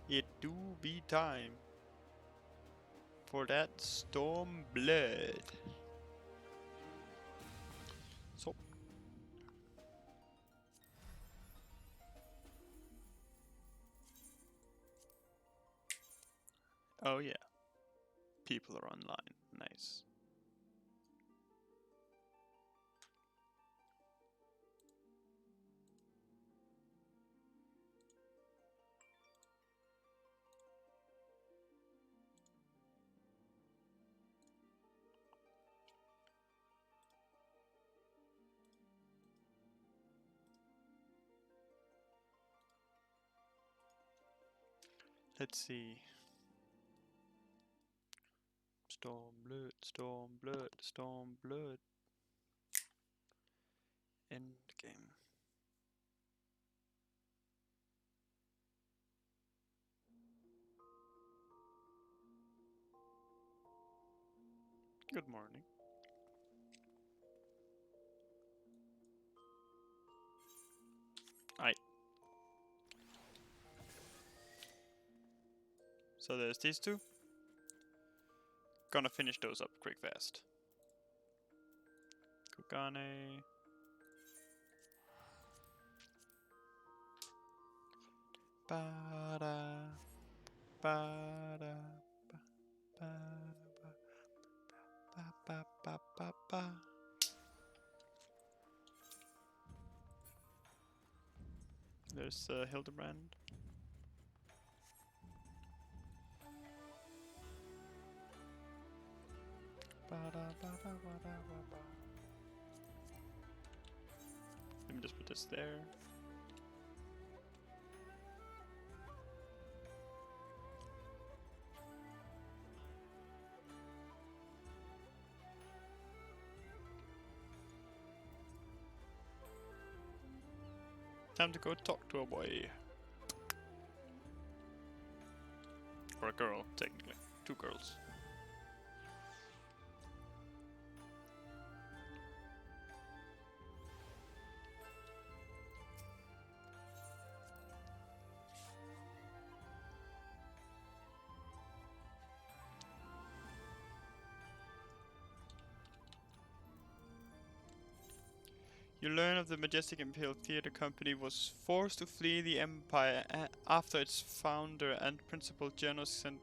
It do be time for that stormblood. So. Oh yeah. People are online. Nice. Let's see. Stormblood, stormblood, stormblood. End game. Good morning. Aye. So there's these two. Gonna finish those up quick fast. Kugane. Ba-da. Ba-da. Ba-ba-ba-ba-ba. There's Hildebrand. Ba-da-ba-ba-ba-ba-ba. Let me just put this there. Time to go talk to a boy. Or a girl, technically. Two girls. You learn of the Majestic Imperial Theatre Company was forced to flee the Empire after its founder and principal General Sen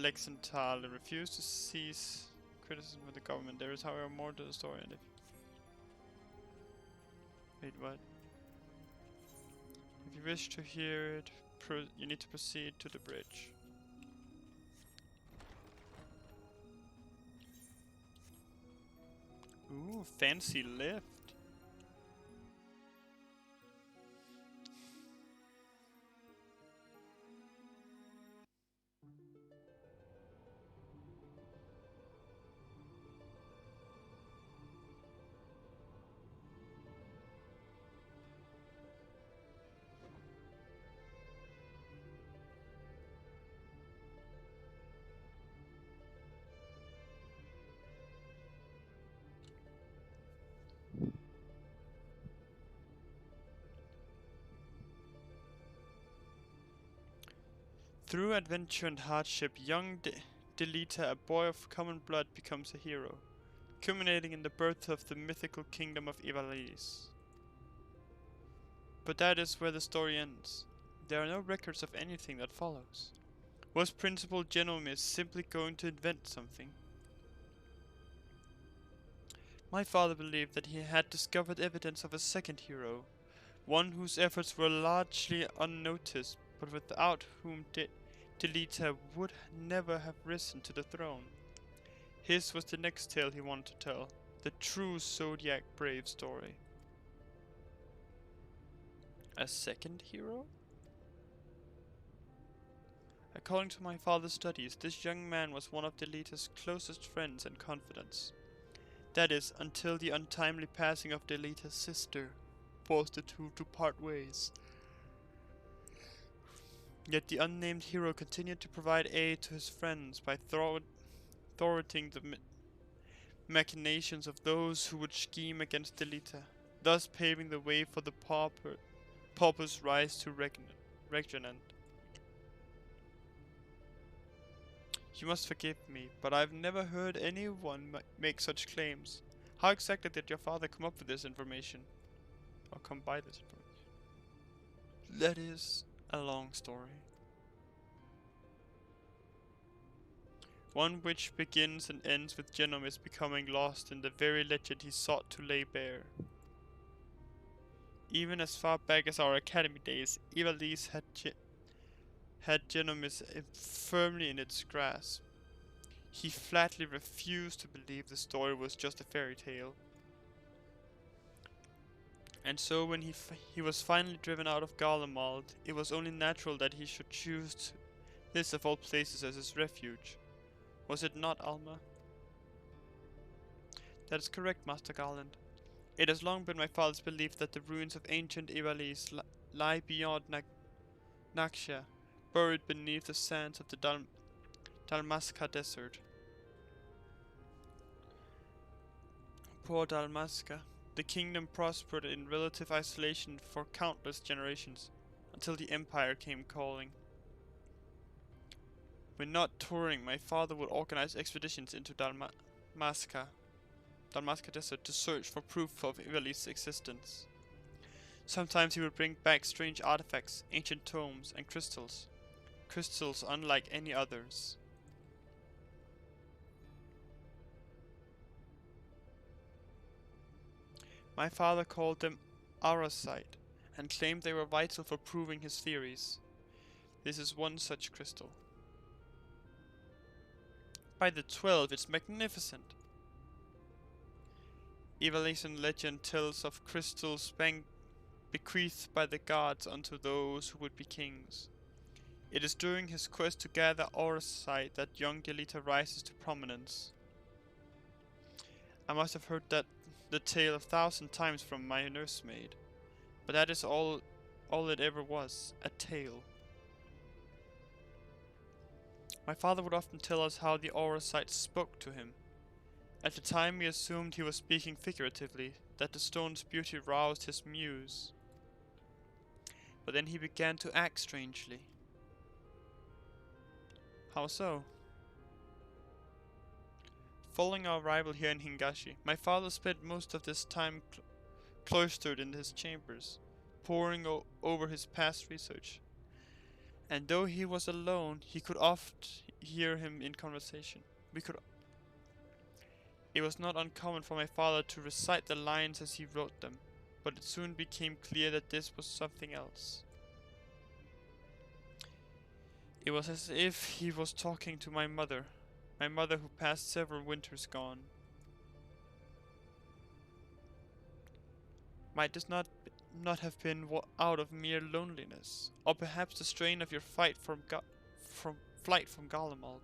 Lexenthal refused to cease criticism of the government. There is, however, more to the story. And wait, what? If you wish to hear it, you need to proceed to the bridge. Ooh, fancy lift. Through adventure and hardship, young Delita, a boy of common blood, becomes a hero, culminating in the birth of the mythical kingdom of Ivalice. But that is where the story ends. There are no records of anything that follows. Was Principal Genomius simply going to invent something? My father believed that he had discovered evidence of a second hero, one whose efforts were largely unnoticed, but without whom Delita would never have risen to the throne. His was the next tale he wanted to tell, the true Zodiac Brave story. A second hero? According to my father's studies, this young man was one of Delita's closest friends and confidants. That is, until the untimely passing of Delita's sister forced the two to part ways. Yet the unnamed hero continued to provide aid to his friends by thwarting the machinations of those who would scheme against Delita, thus paving the way for the pauper's rise to regnant. You must forgive me, but I've never heard anyone make such claims. How exactly did your father come up with this information? Or come by this information? That is a long story. One which begins and ends with Genomis becoming lost in the very legend he sought to lay bare. Even as far back as our academy days, Ivalice had Genomis firmly in its grasp. He flatly refused to believe the story was just a fairy tale. And so when he was finally driven out of Garlemald, it was only natural that he should choose this of all places as his refuge. Was it not, Alma? That is correct, Master Garland. It has long been my father's belief that the ruins of ancient Ivalice lie beyond Naxia, buried beneath the sands of the Dalmasca Desert. Poor Dalmasca. The kingdom prospered in relative isolation for countless generations, until the Empire came calling. When not touring, my father would organize expeditions into Dalmasca Desert to search for proof of Ivalice's existence. Sometimes he would bring back strange artifacts, ancient tomes, and crystals. Crystals unlike any others. My father called them auracite, and claimed they were vital for proving his theories. This is one such crystal. By the 12, it's magnificent. Ivalician legend tells of crystals bequeathed by the gods unto those who would be kings. It is during his quest to gather auracite that young Yelita rises to prominence. I must have heard the tale 1,000 times from my nursemaid, but that is all it ever was, a tale. My father would often tell us how the auracite spoke to him. At the time we assumed he was speaking figuratively, that the stone's beauty roused his muse. But then he began to act strangely. How so? Following our arrival here in Hingashi, my father spent most of this time cloistered in his chambers, poring over his past research. And though he was alone, he could oft hear him in conversation. It was not uncommon for my father to recite the lines as he wrote them, but it soon became clear that this was something else. It was as if he was talking to my mother who passed several winters gone. Might this not have been out of mere loneliness, or perhaps the strain of your flight from Garlemald?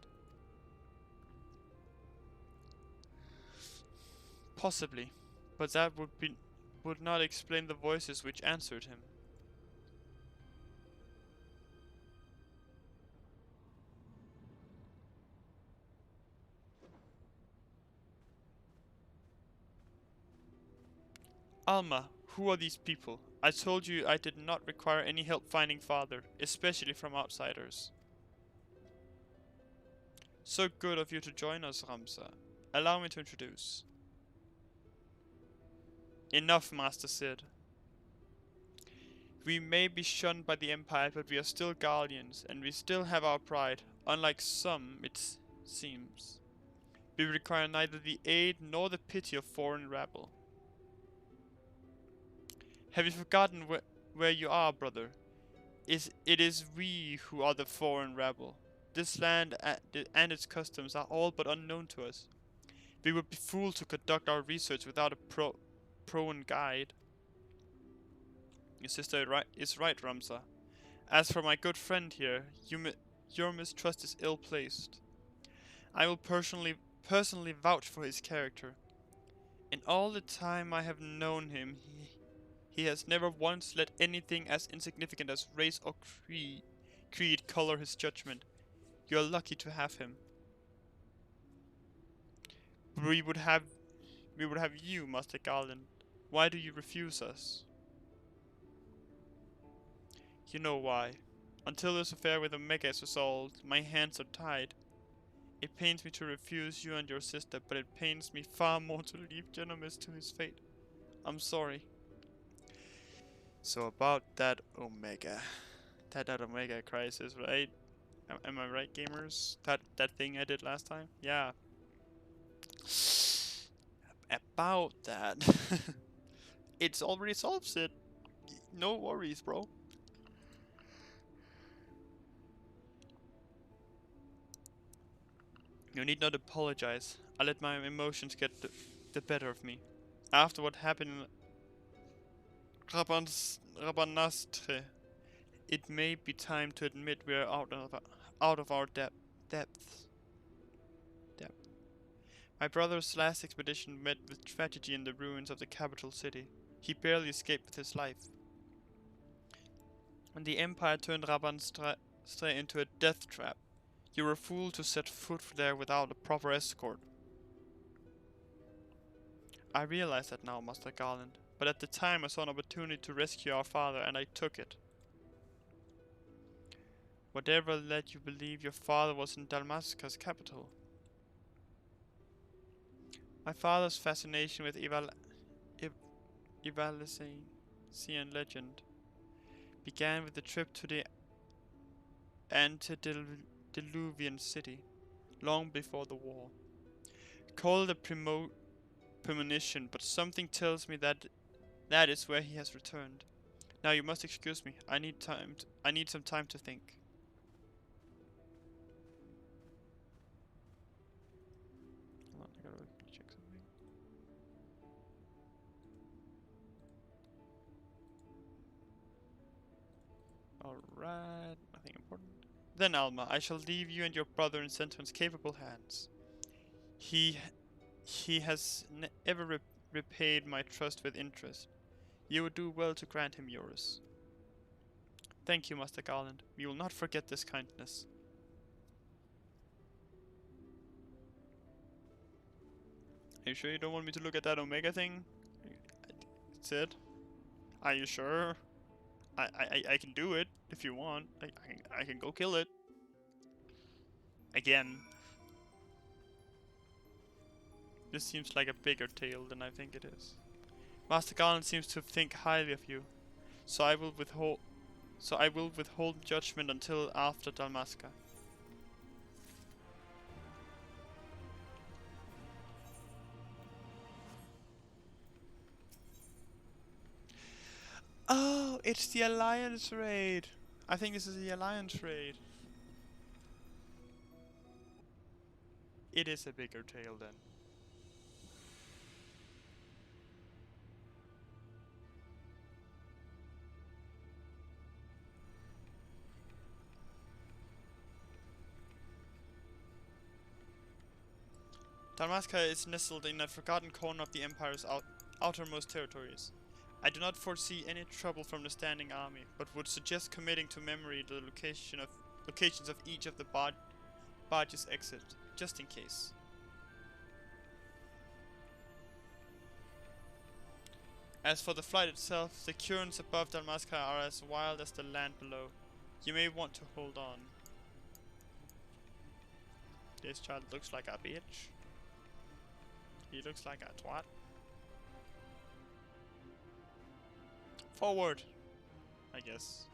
Possibly, but that would not explain the voices which answered him. Alma, who are these people? I told you I did not require any help finding father, especially from outsiders. So good of you to join us, Ramsa. Allow me to introduce. Enough, Master Sid. We may be shunned by the Empire, but we are still Guardians, and we still have our pride, unlike some, it seems. We require neither the aid nor the pity of foreign rabble. Have you forgotten where you are, brother? It is we who are the foreign rabble. This land and its customs are all but unknown to us. We would be fools to conduct our research without a prone guide. Your sister is right, Ramsa. As for my good friend here, your mistrust is ill-placed. I will personally vouch for his character. In all the time I have known him, he has never once let anything as insignificant as race or creed color his judgment. You are lucky to have him. We would have you, Master Garland. Why do you refuse us? You know why. Until this affair with Omega is resolved, my hands are tied. It pains me to refuse you and your sister, but it pains me far more to leave Genomis to his fate. I'm sorry. So about that Omega. That Omega crisis, right? Am I right, gamers? That thing I did last time? Yeah. About that. It's already solved it. No worries, bro. You need not apologize. I let my emotions get the better of me. After what happened in Rabanastre, it may be time to admit we are out of our depths. Depth. My brother's last expedition met with tragedy in the ruins of the capital city. He barely escaped with his life. And the Empire turned Rabanastre into a death trap. You were a fool to set foot there without a proper escort. I realize that now, Master Garland, but at the time I saw an opportunity to rescue our father and I took it. Whatever led you believe your father was in Dalmasca's capital? My father's fascination with Evalesian legend began with the trip to the antediluvian city, long before the war. Call it a premonition, but something tells me that that is where he has returned. Now you must excuse me. I need some time to think. Hold on, I gotta check something. Alright, nothing important. Then Alma, I shall leave you and your brother in Sentinel's capable hands. He has ever repaid my trust with interest. You would do well to grant him yours. Thank you, Master Garland. We will not forget this kindness. Are you sure you don't want me to look at that Omega thing? That's it? Are you sure? I can do it if you want. I can go kill it. Again. This seems like a bigger tale than I think it is. Master Garland seems to think highly of you, so I will withhold judgment until after Dalmasca. Oh, it's the Alliance raid. I think this is the Alliance raid. It is a bigger tale then. Dalmasca is nestled in a forgotten corner of the Empire's outermost territories. I do not foresee any trouble from the standing army, but would suggest committing to memory the locations of each of the barge's exit, just in case. As for the flight itself, the currents above Dalmasca are as wild as the land below. You may want to hold on. This child looks like a bitch. He looks like a twat. Forward, I guess.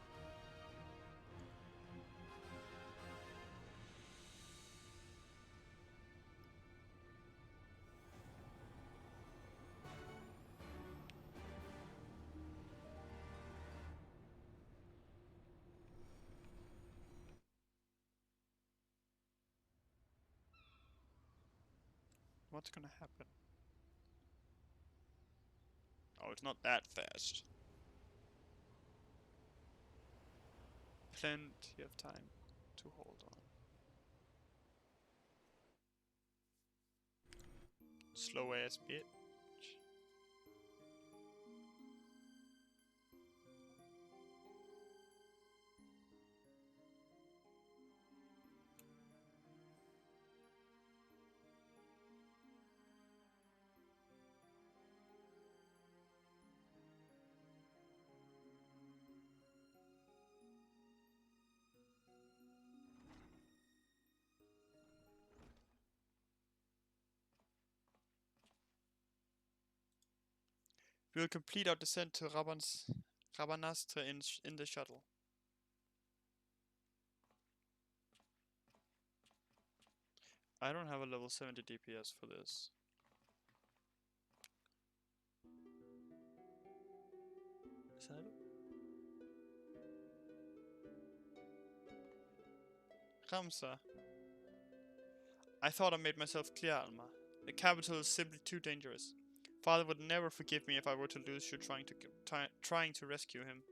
What's gonna happen? Oh, it's not that fast. Plenty of time to hold on. Slow ass bitch. We will complete our descent to Rabanastre in the shuttle. I don't have a level 70 DPS for this. Is that it? Ramsa. I thought I made myself clear, Alma. The capital is simply too dangerous. Father would never forgive me if I were to lose you trying to rescue him.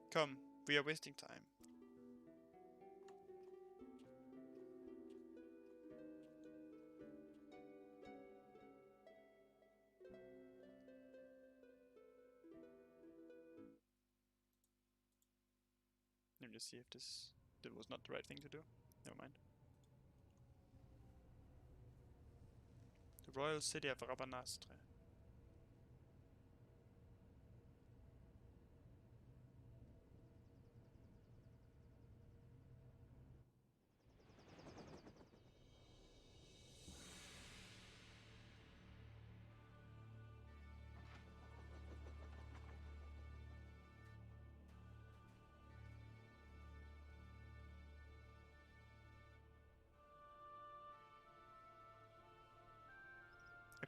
Come, we are wasting time. Let me just see if this was not the right thing to do. Never mind. The royal city of Rabanastre.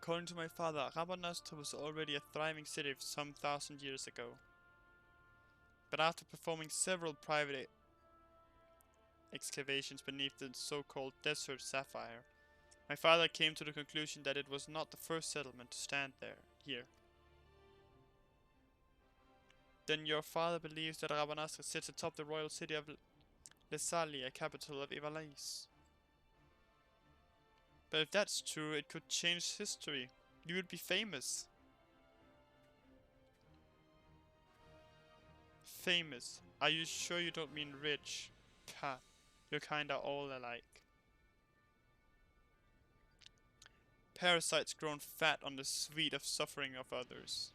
According to my father, Rabanastre was already a thriving city some 1,000 years ago. But after performing several private excavations beneath the so-called Desert Sapphire, my father came to the conclusion that it was not the first settlement to stand here. Then your father believes that Rabanastre sits atop the royal city of Lesalia, capital of Ivalice. But if that's true, it could change history. You would be famous. Famous? Are you sure you don't mean rich? Pah, you're kinda all alike. Parasites grown fat on the sweet of suffering of others.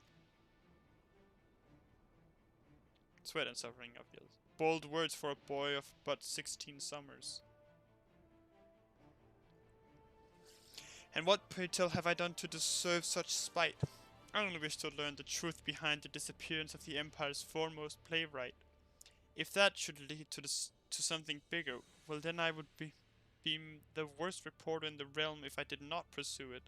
Sweat and suffering of others. Bold words for a boy of but 16 summers. And what, pray tell, have I done to deserve such spite? I only wish to learn the truth behind the disappearance of the Empire's foremost playwright. If that should lead to something bigger, well then I would be the worst reporter in the realm if I did not pursue it.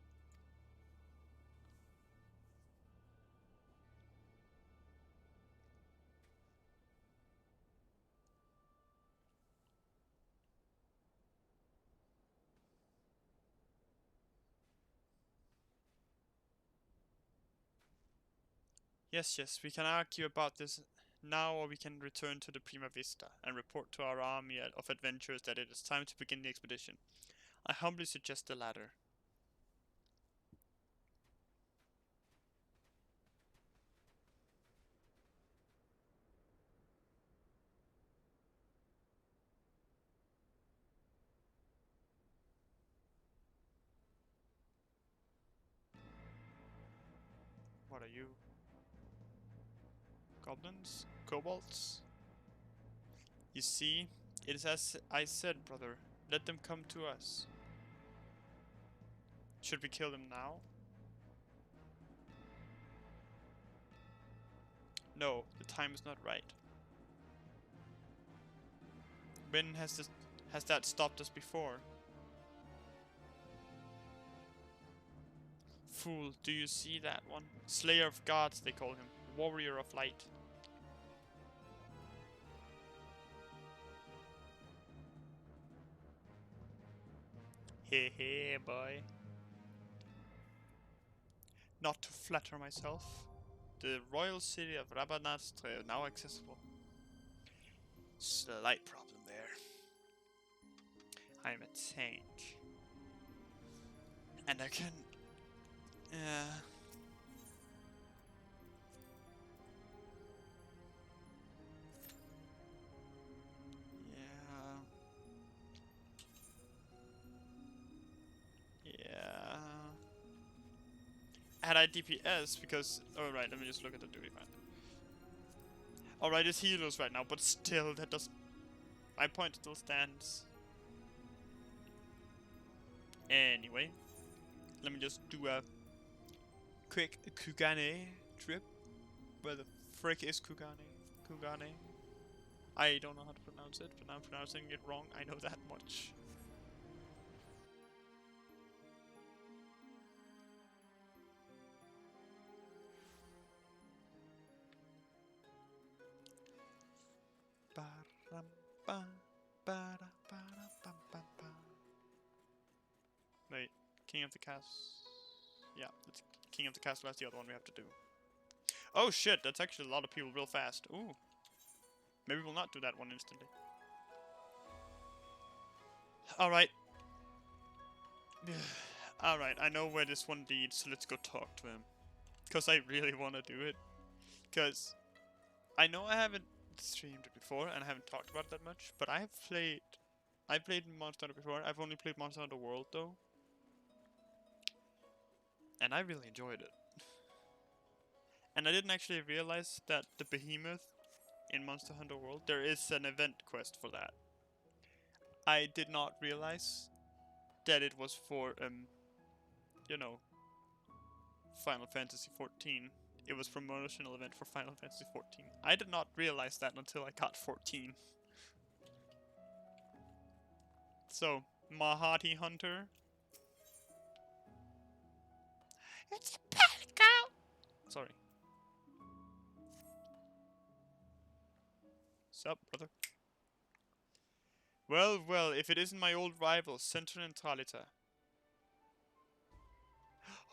Yes, we can argue about this now, or we can return to the Prima Vista and report to our army of adventurers that it is time to begin the expedition. I humbly suggest the latter. What are you? Goblins? Kobolds? You see, it is as I said, brother. Let them come to us. Should we kill them now? No, the time is not right. When has that stopped us before? Fool, do you see that one? Slayer of gods, they call him. Warrior of light. Hey, boy. Not to flatter myself. The royal city of Rabanastre now accessible. Slight problem there. I'm a tank. And I can... Yeah. Had I DPS, because... Oh, right, let me just look at the duty finder. Alright, it's healers right now, but still, that doesn't... My point still stands. Anyway, let me just do a quick Kugane trip. Where the frick is Kugane? Kugane? I don't know how to pronounce it, but I'm pronouncing it wrong. I know that much. Wait, King of the Castle. Yeah, it's King of the Castle. That's the other one we have to do. Oh shit, that's actually a lot of people real fast. Ooh. Maybe we'll not do that one instantly. Alright. Alright, I know where this one leads, so let's go talk to him. Because I really want to do it. Because I know I haven't streamed it before, and I haven't talked about it that much, but I played Monster Hunter before. I've only played Monster Hunter World, though. And I really enjoyed it. And I didn't actually realize that the behemoth in Monster Hunter World, there is an event quest for that. I did not realize that it was for, you know, Final Fantasy XIV. It was a promotional event for Final Fantasy XIV. I did not realize that until I got 14. So, Mahati Hunter. It's a pelican! Sorry. Sup, brother? Well, well, if it isn't my old rival, Center and Talita.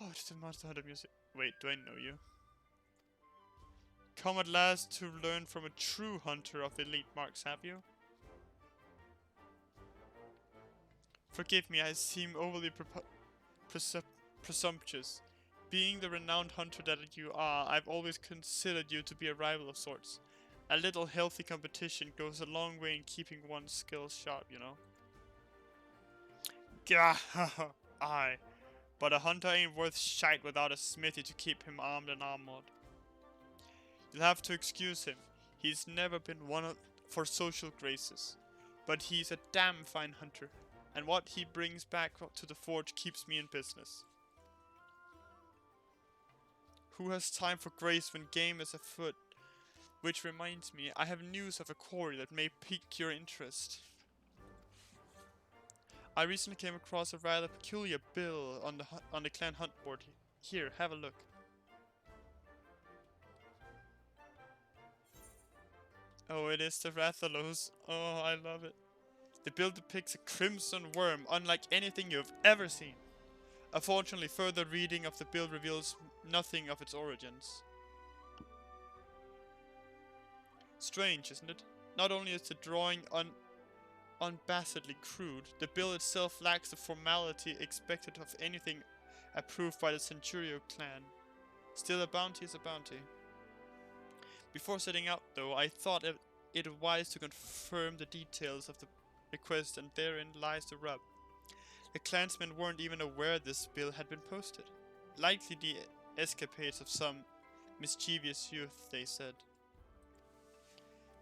Oh, it's the Monster Hunter music. Wait, do I know you? Come at last to learn from a true hunter of elite marks, have you? Forgive me, I seem overly presumptuous. Being the renowned hunter that you are, I've always considered you to be a rival of sorts. A little healthy competition goes a long way in keeping one's skills sharp, you know? Gah, aye. But a hunter ain't worth shite without a smithy to keep him armed and armored. You'll have to excuse him. He's never been one for social graces. But he's a damn fine hunter. And what he brings back to the forge keeps me in business. Who has time for grace when game is afoot? Which reminds me, I have news of a quarry that may pique your interest. I recently came across a rather peculiar bill on the clan hunt board. Here, have a look. Oh, it is the Rathalos. Oh, I love it. The bill depicts a crimson worm unlike anything you've ever seen. Unfortunately, further reading of the bill reveals nothing of its origins. Strange, isn't it? Not only is the drawing unabashedly crude, the bill itself lacks the formality expected of anything approved by the Centurio clan. Still, a bounty is a bounty. Before setting out, though, I thought it wise to confirm the details of the request, and therein lies the rub. The clansmen weren't even aware this bill had been posted. Likely the escapades of some mischievous youth, they said.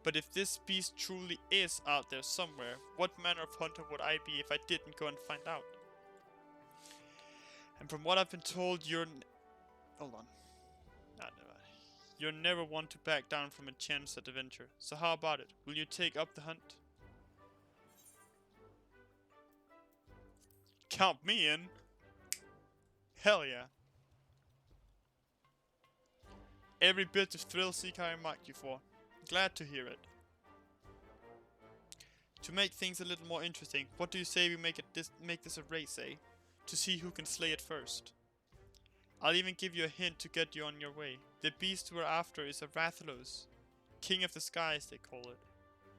But if this beast truly is out there somewhere, what manner of hunter would I be if I didn't go and find out? And from what I've been told, you're never one to back down from a chance at adventure. So how about it? Will you take up the hunt? Count me in. Hell yeah. Every bit of thrill seeker I marked you for. Glad to hear it. To make things a little more interesting, what do you say we make this a race, eh? To see who can slay it first. I'll even give you a hint to get you on your way. The beast we're after is a Rathalos. King of the Skies, they call it.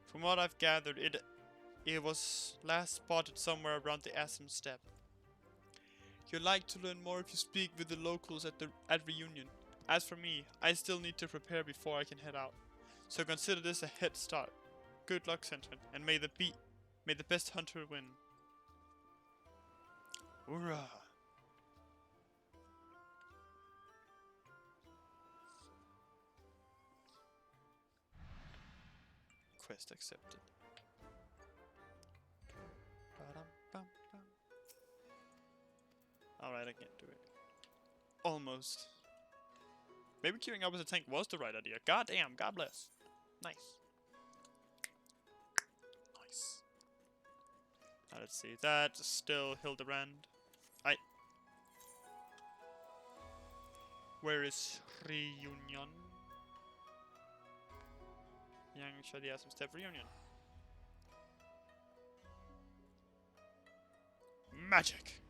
From what I've gathered, it was last spotted somewhere around the Asm Steppe. You'd like to learn more if you speak with the locals at reunion. As for me, I still need to prepare before I can head out. So consider this a head start. Good luck, Sentiment, and may the best hunter win. Hoorah! Quest accepted. I can't do it. Almost. Maybe queuing up as a tank was the right idea. God damn, God bless. Nice. Nice. Now let's see. That's still Hildebrand. Where is Reunion? Young show the awesome step Reunion. Magic!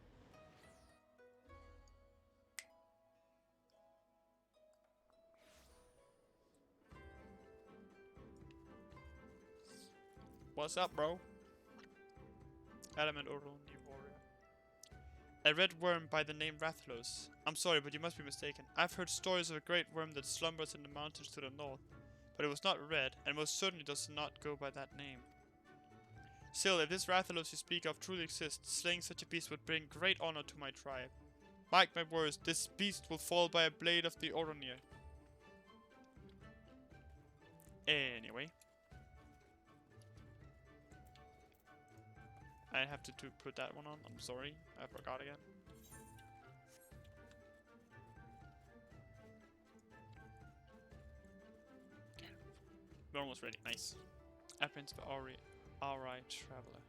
What's up, bro? Element Oral New Warrior. A red worm by the name Rathalos. I'm sorry, but you must be mistaken. I've heard stories of a great worm that slumbers in the mountains to the north, but it was not red, and most certainly does not go by that name. Still, if this Rathalos you speak of truly exists, slaying such a beast would bring great honor to my tribe. Mark my words, this beast will fall by a blade of the Oronir. Anyway. I have to put that one on. I'm sorry. I forgot again. We're almost ready. Nice. Appearance of Auri Traveler.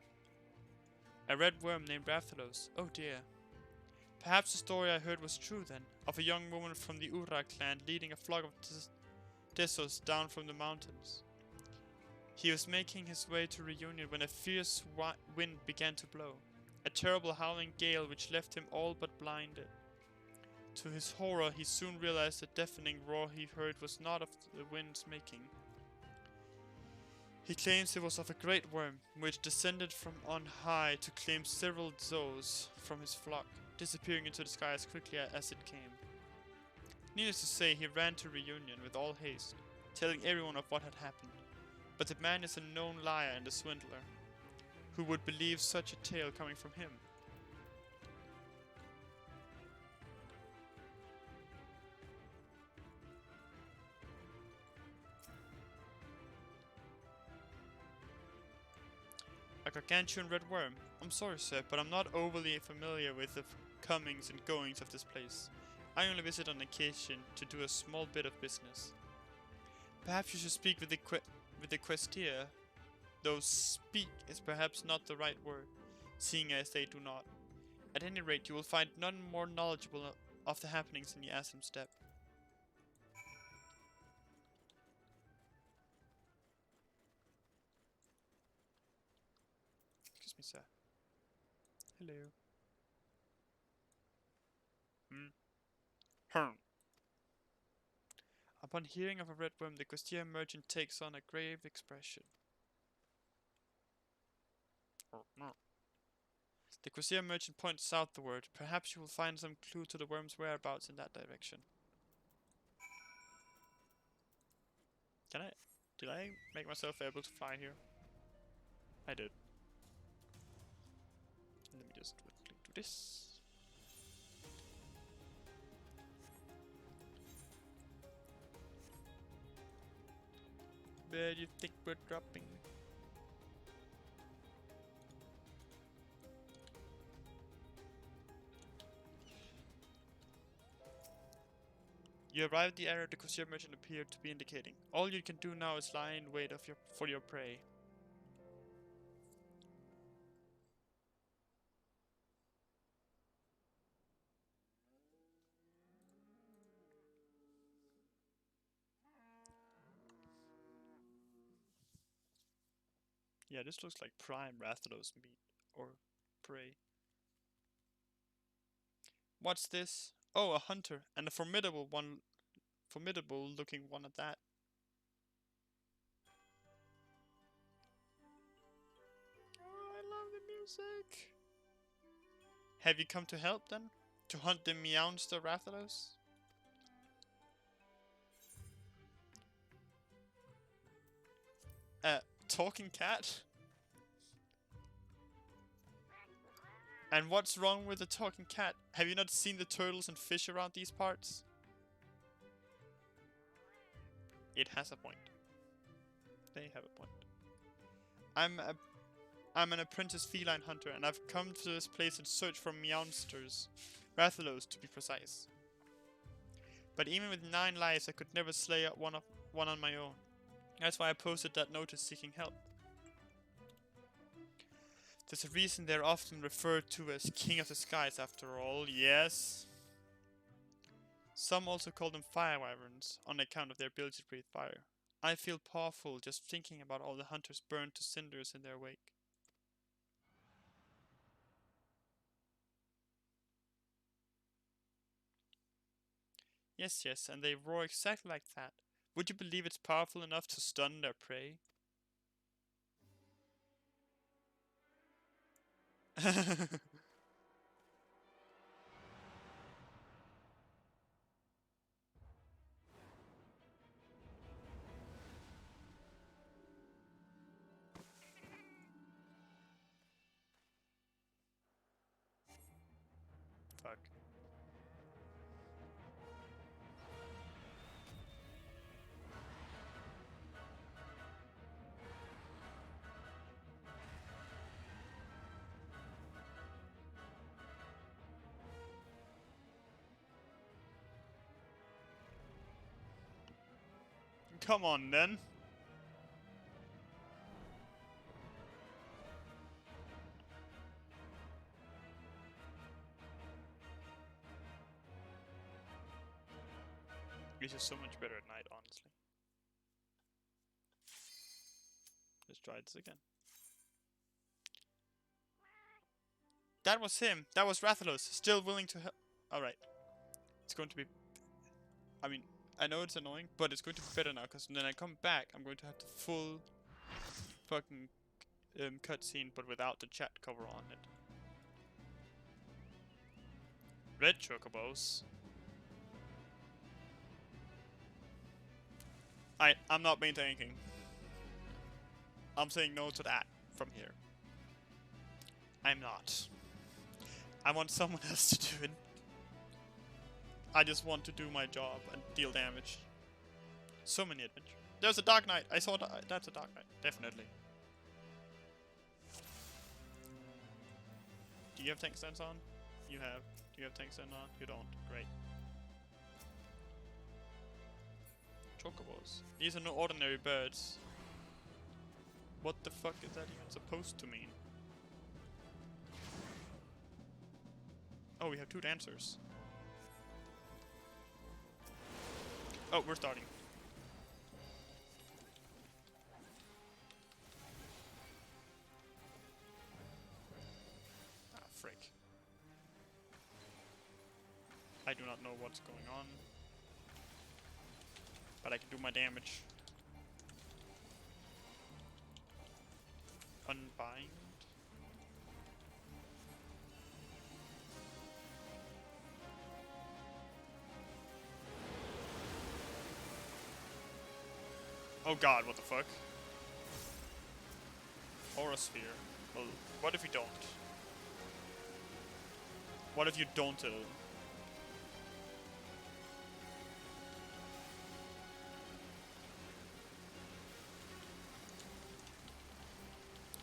A red worm named Rathalos. Oh dear. Perhaps the story I heard was true then, of a young woman from the Ura clan leading a flock of Tessos down from the mountains. He was making his way to Reunion when a fierce wind began to blow, a terrible howling gale which left him all but blinded. To his horror, he soon realized the deafening roar he heard was not of the wind's making. He claims it was of a great worm, which descended from on high to claim several Zos from his flock, disappearing into the sky as quickly as it came. Needless to say, he ran to Reunion with all haste, telling everyone of what had happened. But the man is a known liar and a swindler. Who would believe such a tale coming from him? A gargantuan red worm. I'm sorry, sir, but I'm not overly familiar with the comings and goings of this place. I only visit on occasion to do a small bit of business. Perhaps you should speak with the Questia, though speak is perhaps not the right word, seeing as they do not. At any rate, you will find none more knowledgeable of the happenings in the Asam Steppe. Excuse me, sir. Hello. Upon hearing of a red worm, the Questia merchant takes on a grave expression. The Questia merchant points southward. Perhaps you will find some clue to the worm's whereabouts in that direction. Did I make myself able to fly here? I did. Let me just quickly do this. Where do you think we're dropping? You arrive at the area the Questia merchant appeared to be indicating. All you can do now is lie in wait for your prey. Yeah, this looks like prime Rathalos meat or prey. What's this? Oh, a hunter, and a formidable looking one at that. Oh, I love the music. Have you come to help then? To hunt the Meownster Rathalos? Talking cat? And what's wrong with the talking cat? Have you not seen the turtles and fish around these parts? It has a point. They have a point. I'm an apprentice feline hunter, and I've come to this place in search for meownsters. Rathalos, to be precise. But even with 9 lives, I could never slay one on my own. That's why I posted that notice seeking help. There's a reason they're often referred to as King of the Skies after all, yes. Some also call them fire wyverns, on account of their ability to breathe fire. I feel powerful just thinking about all the hunters burned to cinders in their wake. Yes, yes, and they roar exactly like that. Would you believe it's powerful enough to stun their prey? Fuck. Come on then. This is so much better at night, honestly. Let's try this again. That was him. That was Rathalos. Still willing to help. Alright. It's going to be... I mean, I know it's annoying, but it's going to be better now, because when I come back, I'm going to have the full fucking cutscene, but without the chat cover on it. Red chocobos. I'm not maintaining. I'm saying no to that from here. I'm not. I want someone else to do it. I just want to do my job and deal damage. So many adventures. There's a Dark Knight. I saw that. That's a Dark Knight. Definitely. Do you have tank stance on? You have. Do you have tank stance on? You don't. Great. Chocobos. These are no ordinary birds. What the fuck is that even supposed to mean? Oh, we have 2 dancers. Oh, we're starting. Ah, frick. I do not know what's going on. But I can do my damage. Unbind. Oh god, what the fuck? Aura sphere. Well, what if you don't? What if you don't?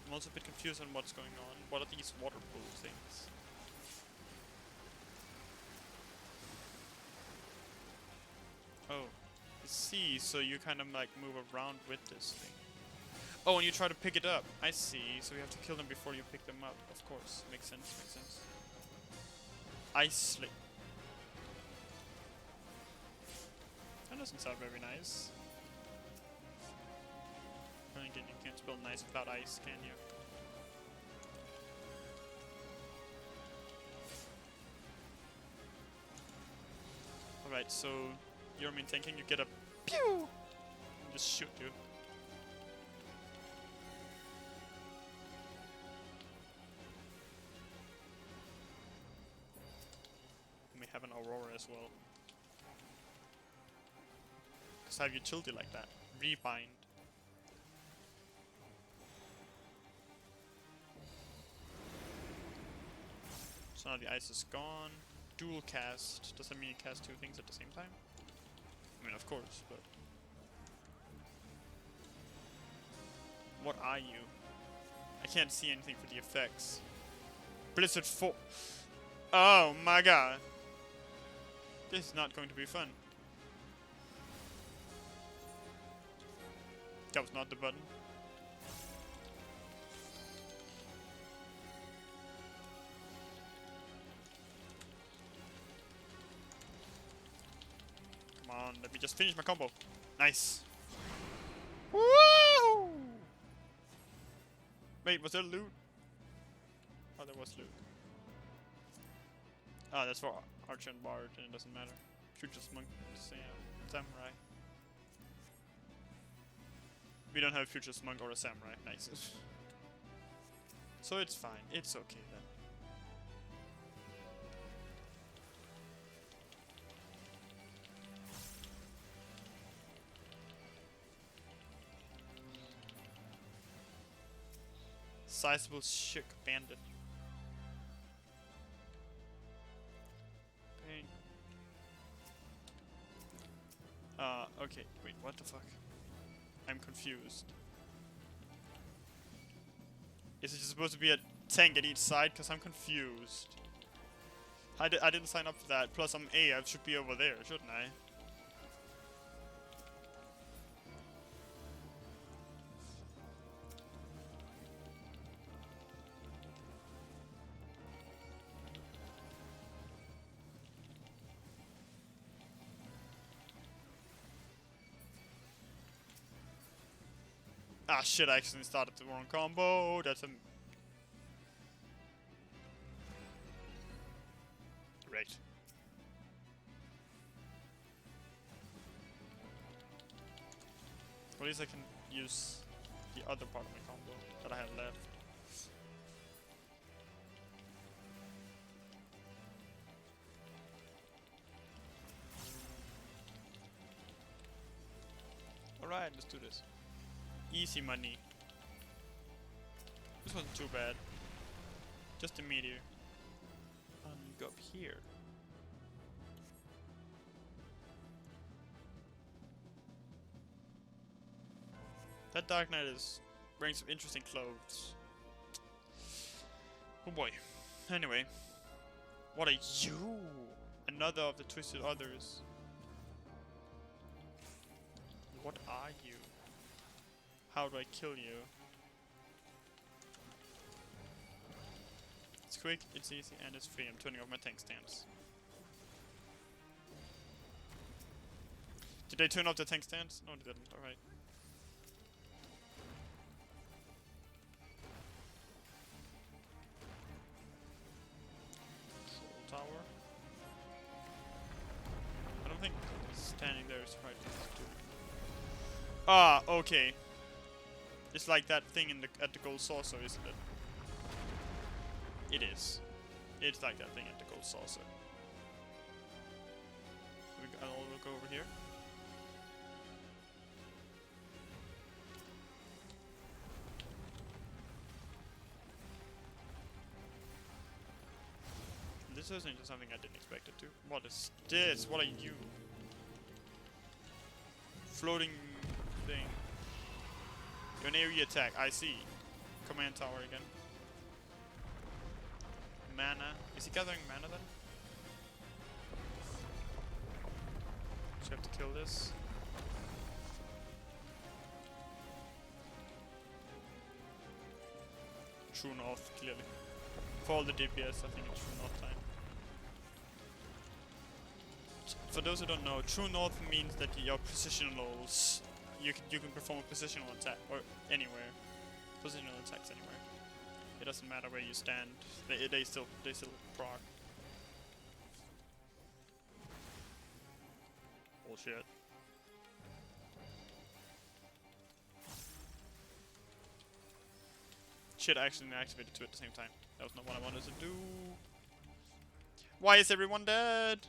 I'm also a bit confused on what's going on. What are these water pool things? Oh. I see, so you kind of like move around with this thing. Oh, and you try to pick it up. I see, so you have to kill them before you pick them up. Of course. Makes sense, makes sense. Ice Slick. That doesn't sound very nice. Then again, you can't spell nice without ice, can you? Alright, so you're main thinking you get a pew and just shoot you. And we have an Aurora as well. Because have utility like that. Rebind. So now the ice is gone. Dual cast. Does that mean you cast 2 things at the same time? I mean, of course, but... What are you? I can't see anything for the effects. Blizzard 4... Oh my god. This is not going to be fun. That was not the button. Come on, let me just finish my combo. Nice. Woo! Wait, was there loot? Oh, there was loot. Ah, that's for Archer and Bard, and it doesn't matter. Future Monk, Samurai. We don't have a Future Monk or a Samurai. Nice. So it's fine. It's okay then. Sizable shook bandit. Pain. Okay. Wait, what the fuck? I'm confused. Is it just supposed to be a tank at each side? Because I'm confused. I didn't sign up for that. Plus I'm A, I should be over there, shouldn't I? Ah shit, I accidentally started the wrong combo. That's a... Right. Well, at least I can use the other part of my combo that I have left. Alright, let's do this. Easy money. This wasn't too bad. Just a meteor. Go up here. That Dark Knight is wearing some interesting clothes. Oh boy. Anyway. What are you? Another of the Twisted Others. What are you? How do I kill you? It's quick, it's easy, and it's free. I'm turning off my tank stance. Did they turn off the tank stance? No, they didn't. Alright. Control tower. I don't think standing there is right. Ah, okay. It's like that thing in the at the gold saucer, isn't it? It is. It's like that thing at the gold saucer. I'll go over here. This isn't something I didn't expect it to. What is this? What are you? Floating thing. You're an area attack. I see. Command tower again. Mana. Is he gathering mana then? So I have to kill this. True North, clearly. For all the DPS, I think it's True North time. For those who don't know, True North means that your positionals, you can perform a positional attack or anywhere, positional attacks anywhere. It doesn't matter where you stand. They still proc. Bullshit. Shit, I accidentally activated two at the same time. That was not what I wanted to do. Why is everyone dead?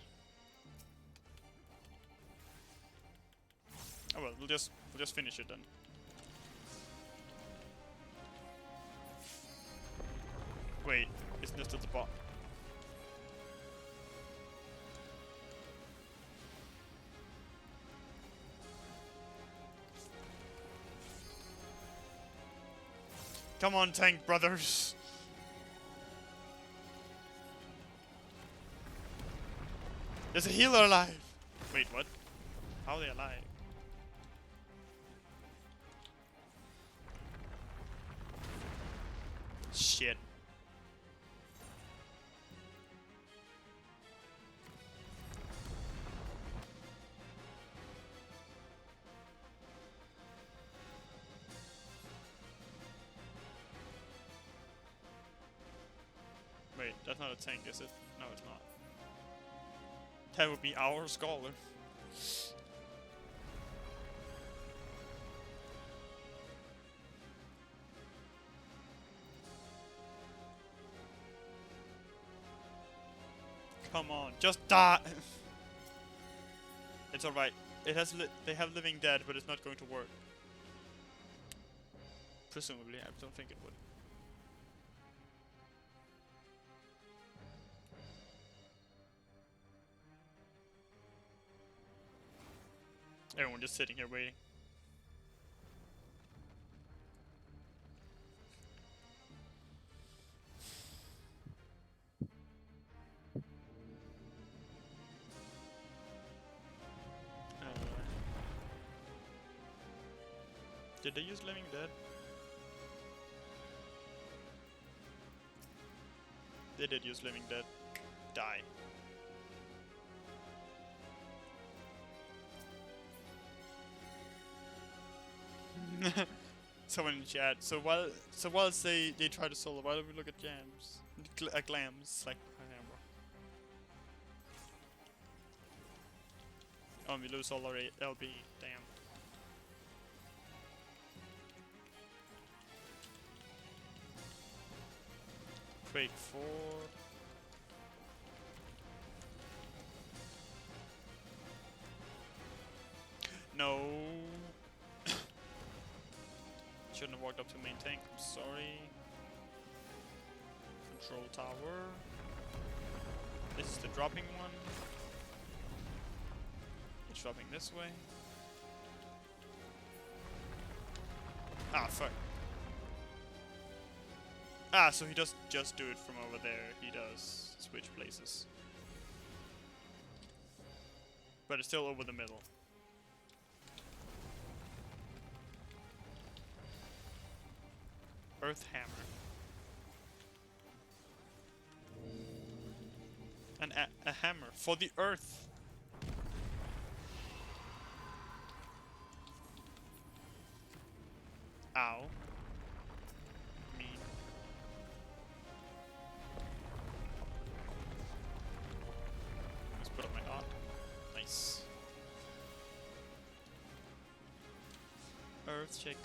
Oh well, we'll just finish it then. Wait, isn't this just the bot? Come on, tank brothers! There's a healer alive! Wait, what? How are they alive? Shit. Wait, that's not a tank, is it? No, it's not. That would be our scholar. Come on, just die! It's alright. It has they have living dead, but it's not going to work. Presumably, I don't think it would. Everyone just sitting here waiting. Did they use Living Dead? They did use Living Dead. Die. Someone in chat. So whilst they try to solo, why don't we look at jams? Glams, like oh, we lose all our LB. Damn. Quake 4. No. Shouldn't have walked up to main tank. I'm sorry. Control tower. This is the dropping one. It's dropping this way. Ah, fuck. Ah, so he doesn't just do it from over there. He does switch places. But it's still over the middle. Earth hammer. A hammer for the earth. Ow. Mean. Let's put up my art. Nice. Earth shaker.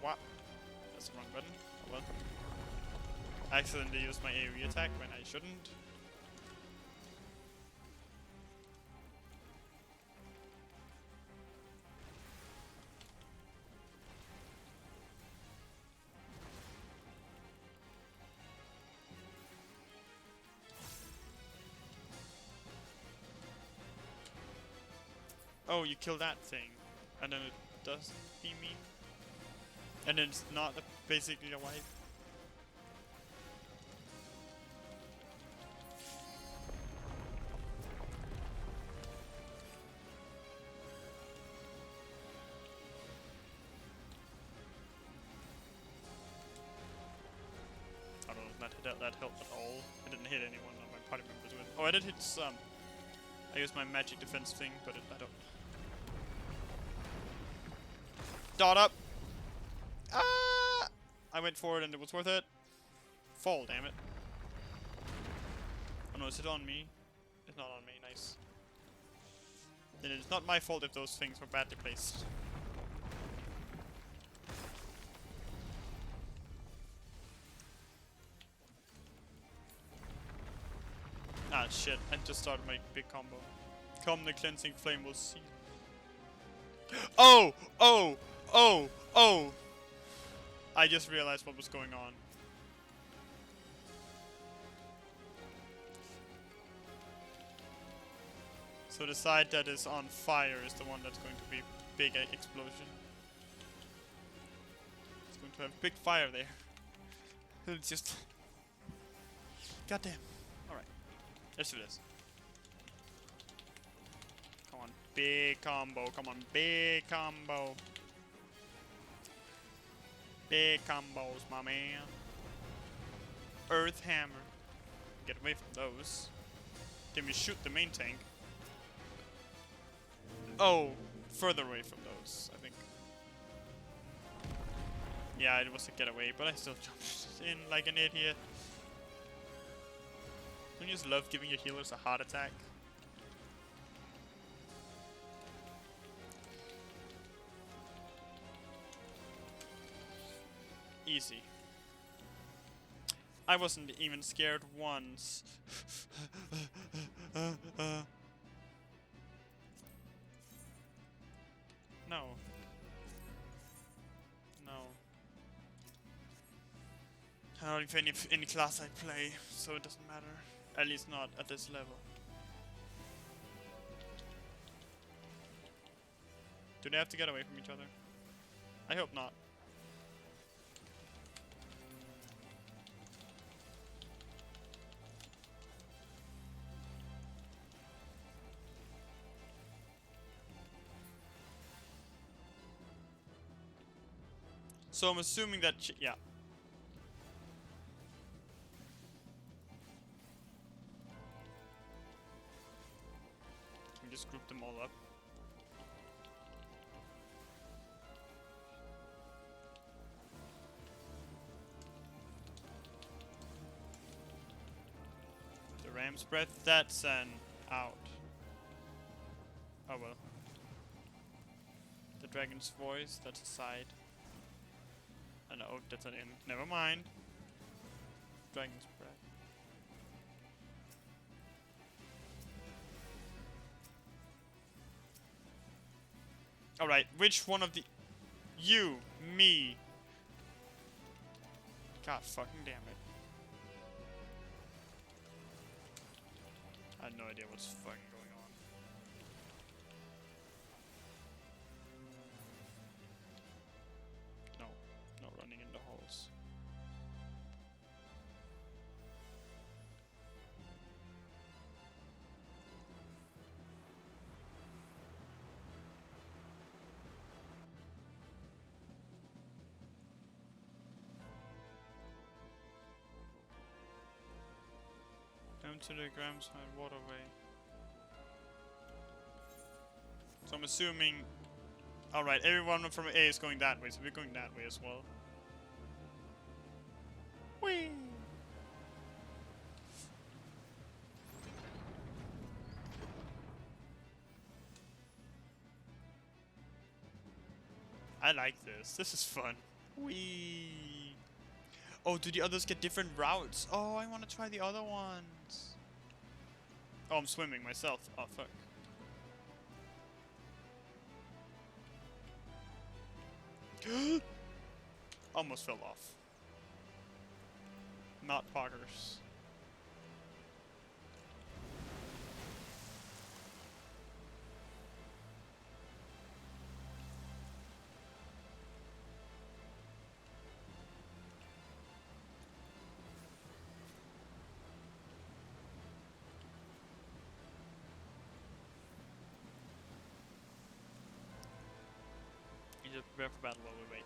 What? That's the wrong button. Oh well. I accidentally used my AoE attack when I shouldn't. Oh, you kill that thing, and then it does beam me, and then it's not basically a wipe. I don't know if that helped at all. I didn't hit anyone of my party members with. Oh, I did hit some. I used my magic defense thing, but I don't. Dot up! Ah! I went for it and it was worth it. Fall, damn it. Oh no, is it on me? It's not on me, nice. Then it's not my fault if those things were badly placed. Ah shit, I just started my big combo. Come the cleansing flame will see. Oh! Oh! Oh! Oh! I just realized what was going on. So the side that is on fire is the one that's going to be big explosion. It's going to have big fire there. It's just... Goddamn. Alright. Let's do this. Come on. Big combo. Come on. Big combo. Big combos, my man. Earth hammer. Get away from those. Then we shoot the main tank. Oh, further away from those, I think. Yeah, it was a getaway, but I still jumped in like an idiot. Don't you just love giving your healers a heart attack? Easy. I wasn't even scared once. No. No. I don't know if any class I play, so it doesn't matter. At least not at this level. Do they have to get away from each other? I hope not. So I'm assuming that yeah. Can we just group them all up? The ram's breath, that's an out. Oh well. The dragon's voice, that's a side. Oh, that's an in. Never mind. Dragon's breath. Alright, which one of the... You, me. God fucking damn it. I had no idea what's fucking going on. No, not running into holes. Down to the Gramside waterway. So I'm assuming... Alright, everyone from A is going that way, so we're going that way as well. Whee! I like this. This is fun. Whee! Oh, do the others get different routes? Oh, I want to try the other ones. Oh, I'm swimming myself. Oh, fuck. Almost fell off. Not poggers. You just prepare for battle while we wait.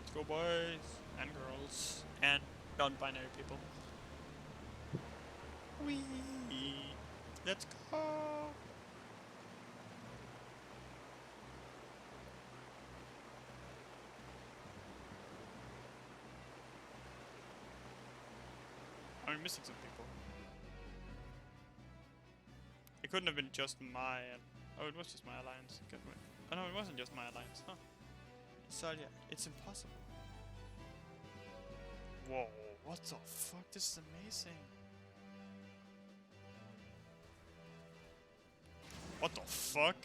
Let's go, boys and girls and non-binary people. Wee! Let's go! I'm missing some people. It couldn't have been just my... Oh, it was just my alliance. Oh no, it wasn't just my alliance. Huh. So yeah, it's impossible. Whoa, what the fuck? This is amazing. What the fuck?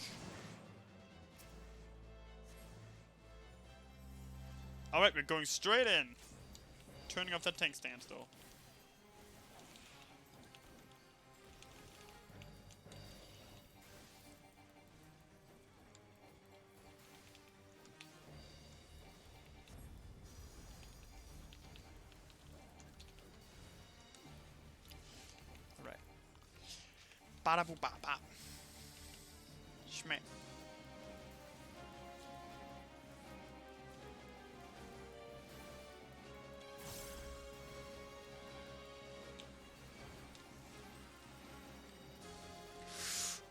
Alright, we're going straight in. Turning off that tank stance though. Bada boo ba ba. Schmack.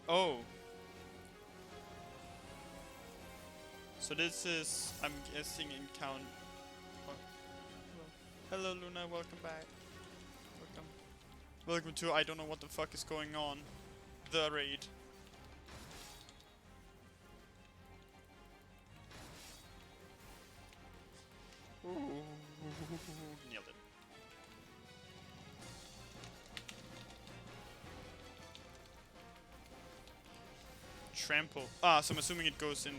Oh. So this is, I'm guessing, in count. Oh. Hello Luna, welcome back. Welcome. Welcome to I don't know what the fuck is going on. The raid. Ooh. Nailed it. Trample. Ah, so I'm assuming it goes in.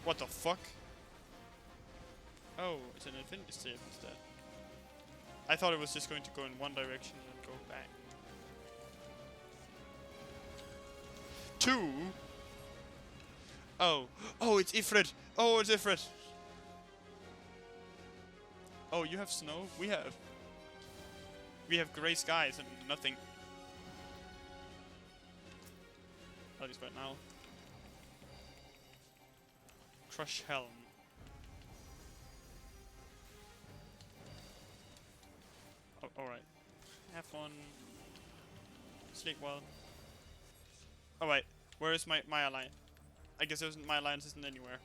What the fuck? Oh, it's an infinity save instead. I thought it was just going to go in one direction and then go back. 2? Oh. Oh, it's Ifrit. Oh, it's Ifrit. Oh, you have snow? We have grey skies and nothing. At least right now. Crush Helm. Oh, alright. Have fun. Sleep well. Oh wait, where is my alliance? I guess my alliance isn't anywhere.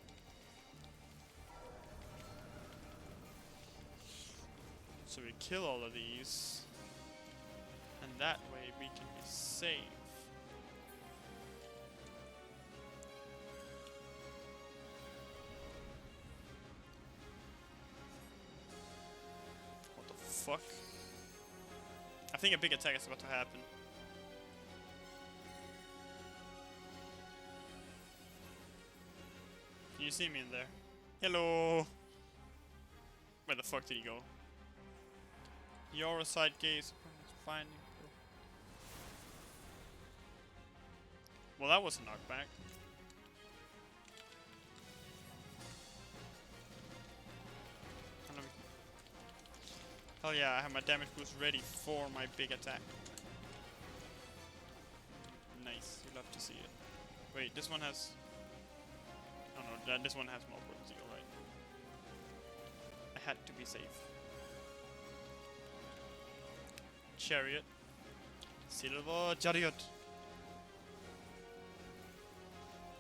So we kill all of these. And that way we can be safe. What the fuck? I think a big attack is about to happen. Can you see me in there? Hello! Where the fuck did he go? You're a side gaze. It's fine. Well, that was a knockback. Hell yeah, I have my damage boost ready for my big attack. Nice, you love to see it. Wait, this one has... Oh no, this one has more potency, alright. I had to be safe. Chariot. Silver Chariot.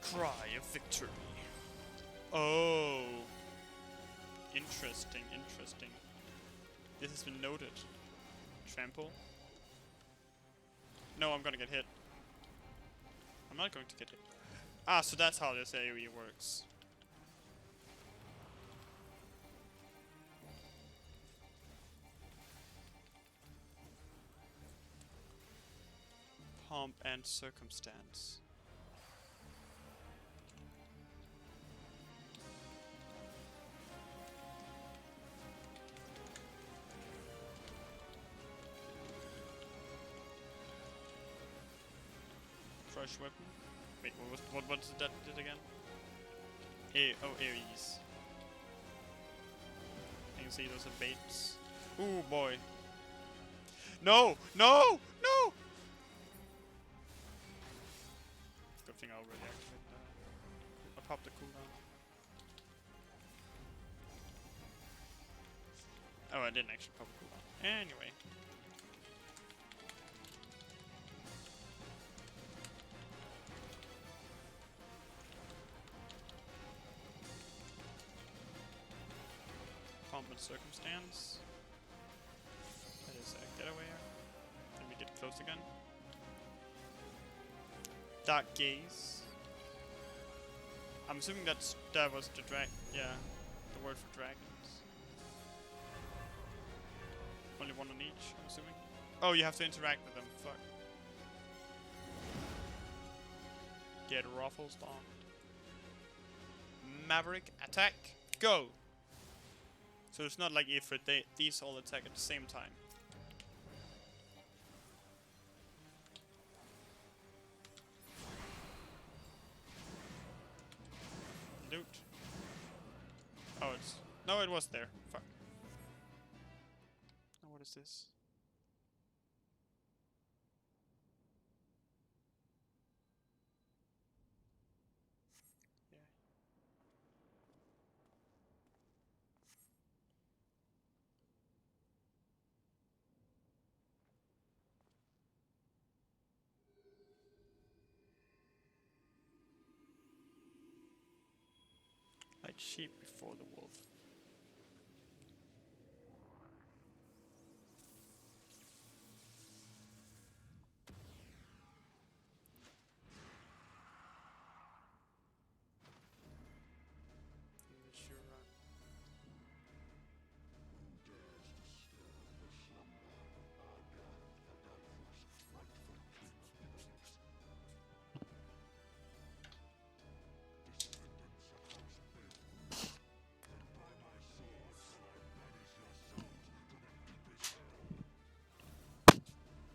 Cry of victory. Oh. Interesting, interesting. This has been noted. Trample. No, I'm gonna get hit. I'm not going to get hit. Ah, so that's how this AoE works. Pomp and circumstance. Crush weapon. Wait, what did that did again? AoEs. You can see those are baits. Ooh boy. No! No! No! Good thing I already activated that. I popped the cooldown. Oh, I didn't actually pop a cooldown. Anyway. Pomp and circumstance. That is a getaway. Then we get close again. Dark gaze. I'm assuming that was the yeah, the word for dragons. Only one on each, I'm assuming. Oh, you have to interact with them. Fuck. Get ruffles bombed. Maverick attack. Go. So it's not like Ifrit, these all attack at the same time. Loot. Oh, it's... No, it was there. Fuck. Oh, what is this? sheep before the wolf. Sure.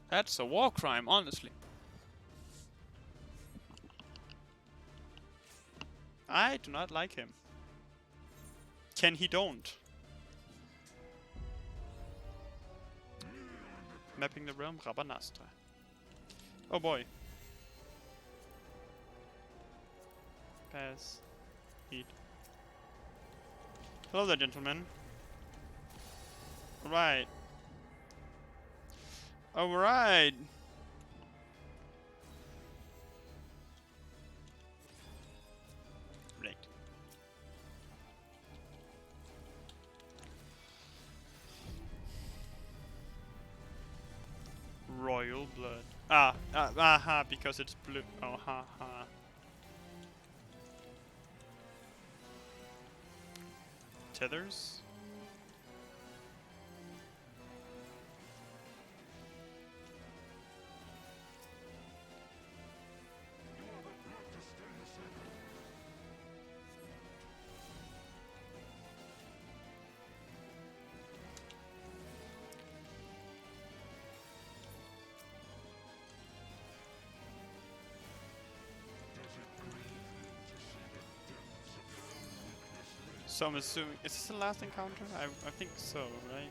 That's a war crime, honestly. I do not like him. Ken, he don't. Mapping the realm, Rabanastra. Oh boy. Pass. Eat. Hello there, gentlemen. Alright. Alright. Right. Royal blood. Aha, because it's blue. Oh, ha, ha. Tethers? So I'm assuming, is this the last encounter? I think so, right?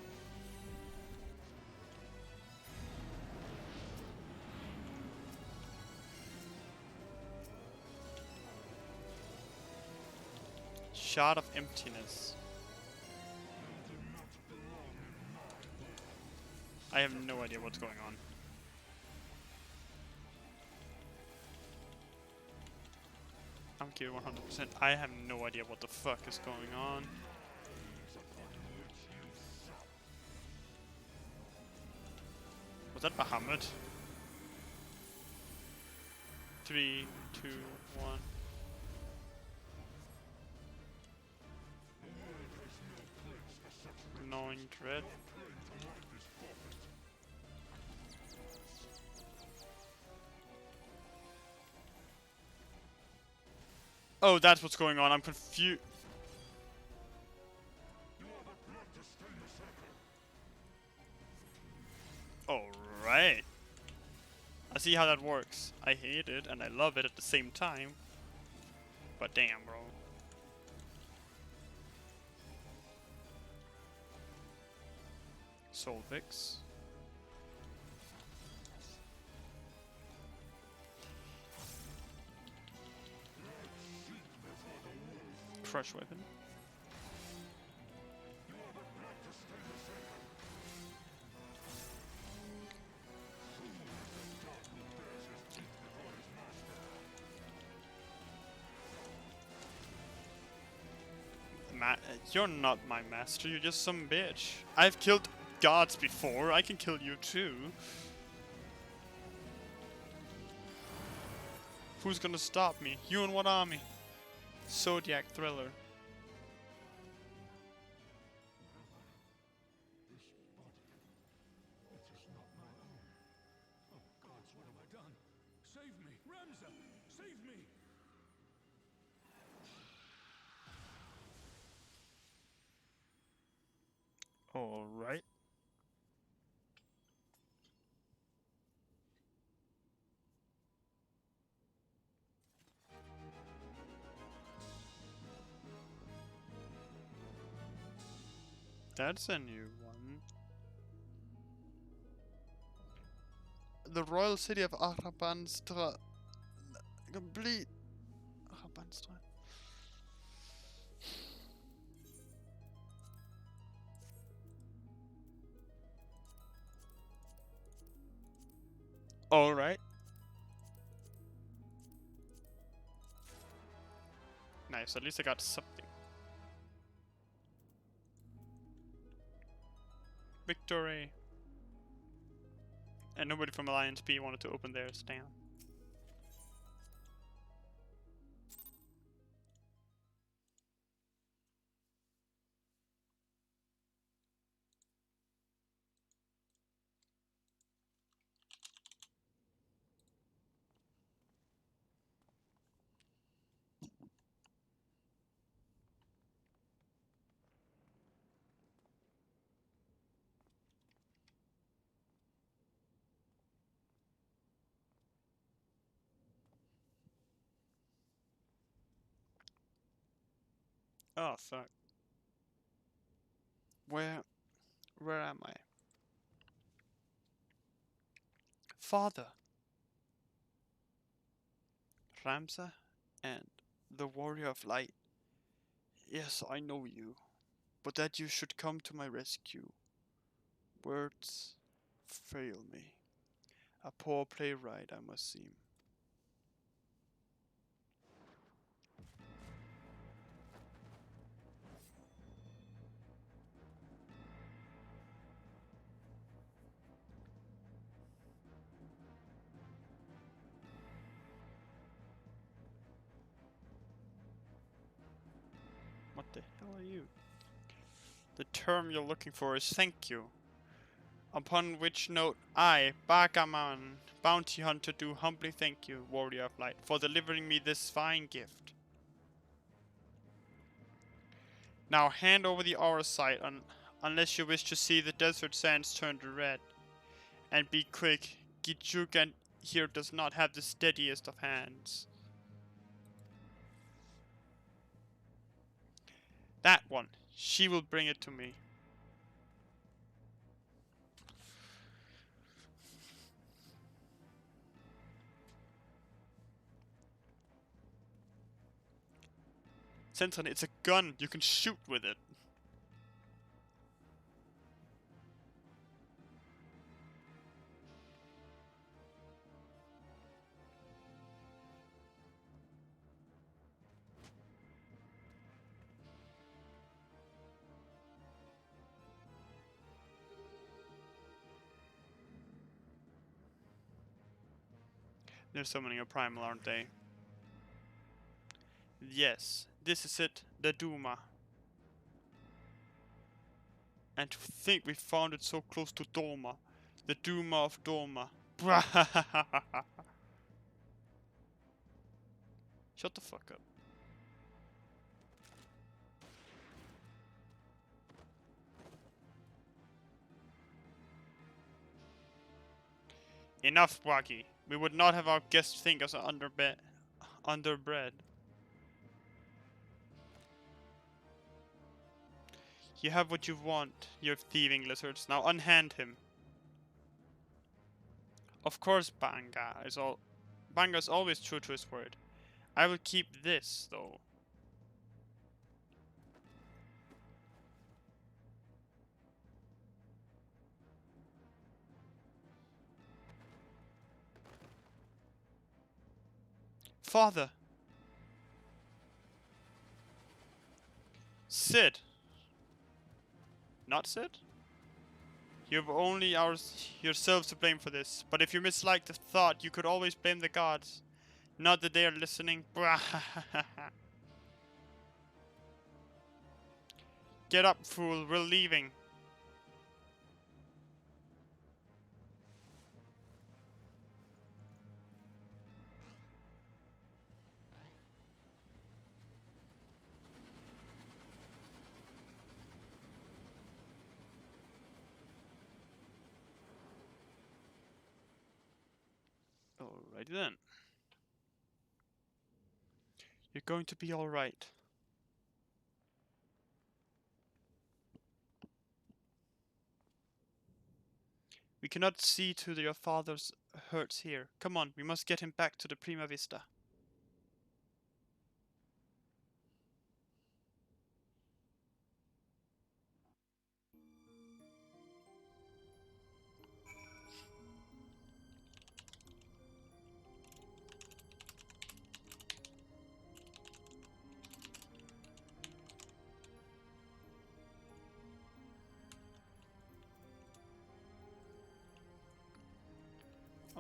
Shard of emptiness. I have no idea what's going on. I'm curious 100%. I have no idea what the fuck is going on. Was that Bahamut? 3, 2, 1. Gnawing dread. Oh, that's what's going on. I'm confused. Alright. I see how that works. I hate it and I love it at the same time. But damn, bro. Solvix. Crush weapon. You're not my master, you're just some bitch. I've killed gods before, I can kill you too. Who's gonna stop me? You and what army? Zodiac Thriller. Alright. That's a new one. The royal city of Arabanstra. Complete. Arabanstra. Alright. Nice, at least I got something. Victory! And nobody from Alliance B wanted to open theirs, damn. Oh, fuck. Where am I? Father! Ramsa and the Warrior of Light. Yes, I know you, but that you should come to my rescue. Words fail me. A poor playwright, I must seem. What the hell are you? The term you're looking for is thank you. Upon which note, I, Bagaman, bounty hunter, do humbly thank you, Warrior of Light, for delivering me this fine gift. Now hand over the aura sight, unless you wish to see the desert sands turn to red. And be quick, Gijugan here does not have the steadiest of hands. That one, she will bring it to me. Senton, it's a gun, you can shoot with it. They're summoning a primal, aren't they? Yes, this is it, the Duma. And to think we found it so close to Doma. The Duma of Doma. Shut the fuck up. Enough, Waggy. We would not have our guests think us underbred. You have what you want, you thieving lizards. Now unhand him. Of course, Banga is always true to his word. I will keep this, though. Father! Sid! Not Sid? You have only yourselves to blame for this, but if you mislike the thought, you could always blame the gods. Not that they are listening. Get up, fool, we're leaving. Alrighty then. You're going to be alright. We cannot see to your father's hurts here. Come on, we must get him back to the Prima Vista.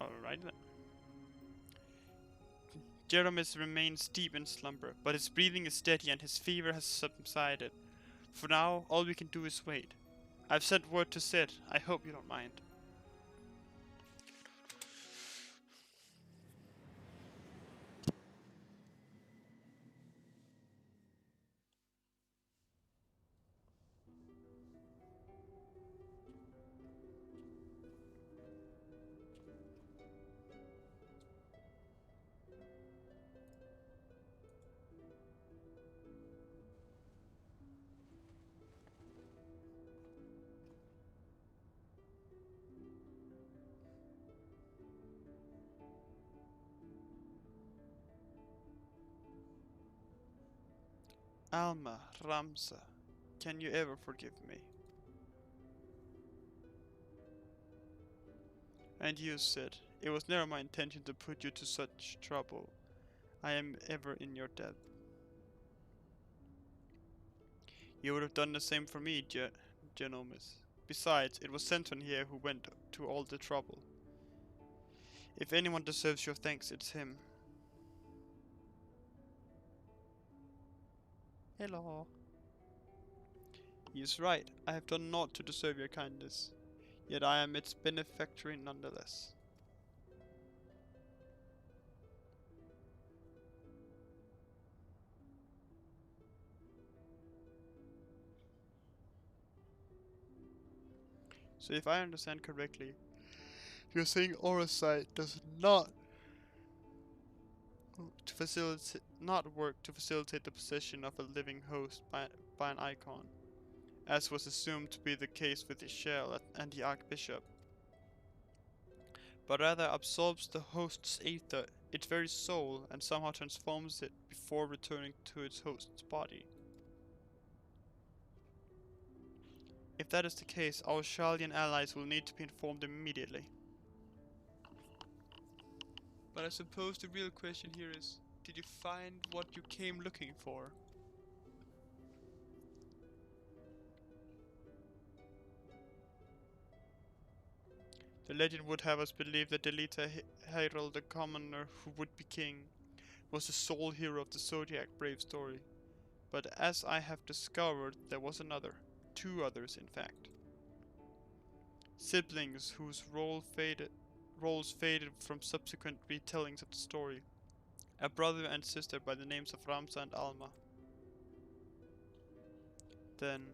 Alright then. Jeromis remains deep in slumber, but his breathing is steady and his fever has subsided. For now, all we can do is wait. I've sent word to Sid. I hope you don't mind. Alma, Ramsa, can you ever forgive me? And you, Sid, it was never my intention to put you to such trouble. I am ever in your debt. You would have done the same for me, Genomis. Besides, it was Centon here who went to all the trouble. If anyone deserves your thanks, it's him. Hello. He is right. I have done naught to deserve your kindness. Yet I am its benefactor nonetheless. So if I understand correctly, you're saying Orosite does not work to facilitate the possession of a living host by an icon, as was assumed to be the case with the shell and the Archbishop, but rather absorbs the host's ether, its very soul, and somehow transforms it before returning to its host's body. If that is the case, our Sharlayan allies will need to be informed immediately. But I suppose the real question here is, did you find what you came looking for? The legend would have us believe that Delita Hyrule, the commoner who would be king, was the sole hero of the Zodiac Brave story. But as I have discovered, there was another. Two others, in fact. Siblings whose roles faded from subsequent retellings of the story. A brother and sister by the names of Ramsa and Alma. Then,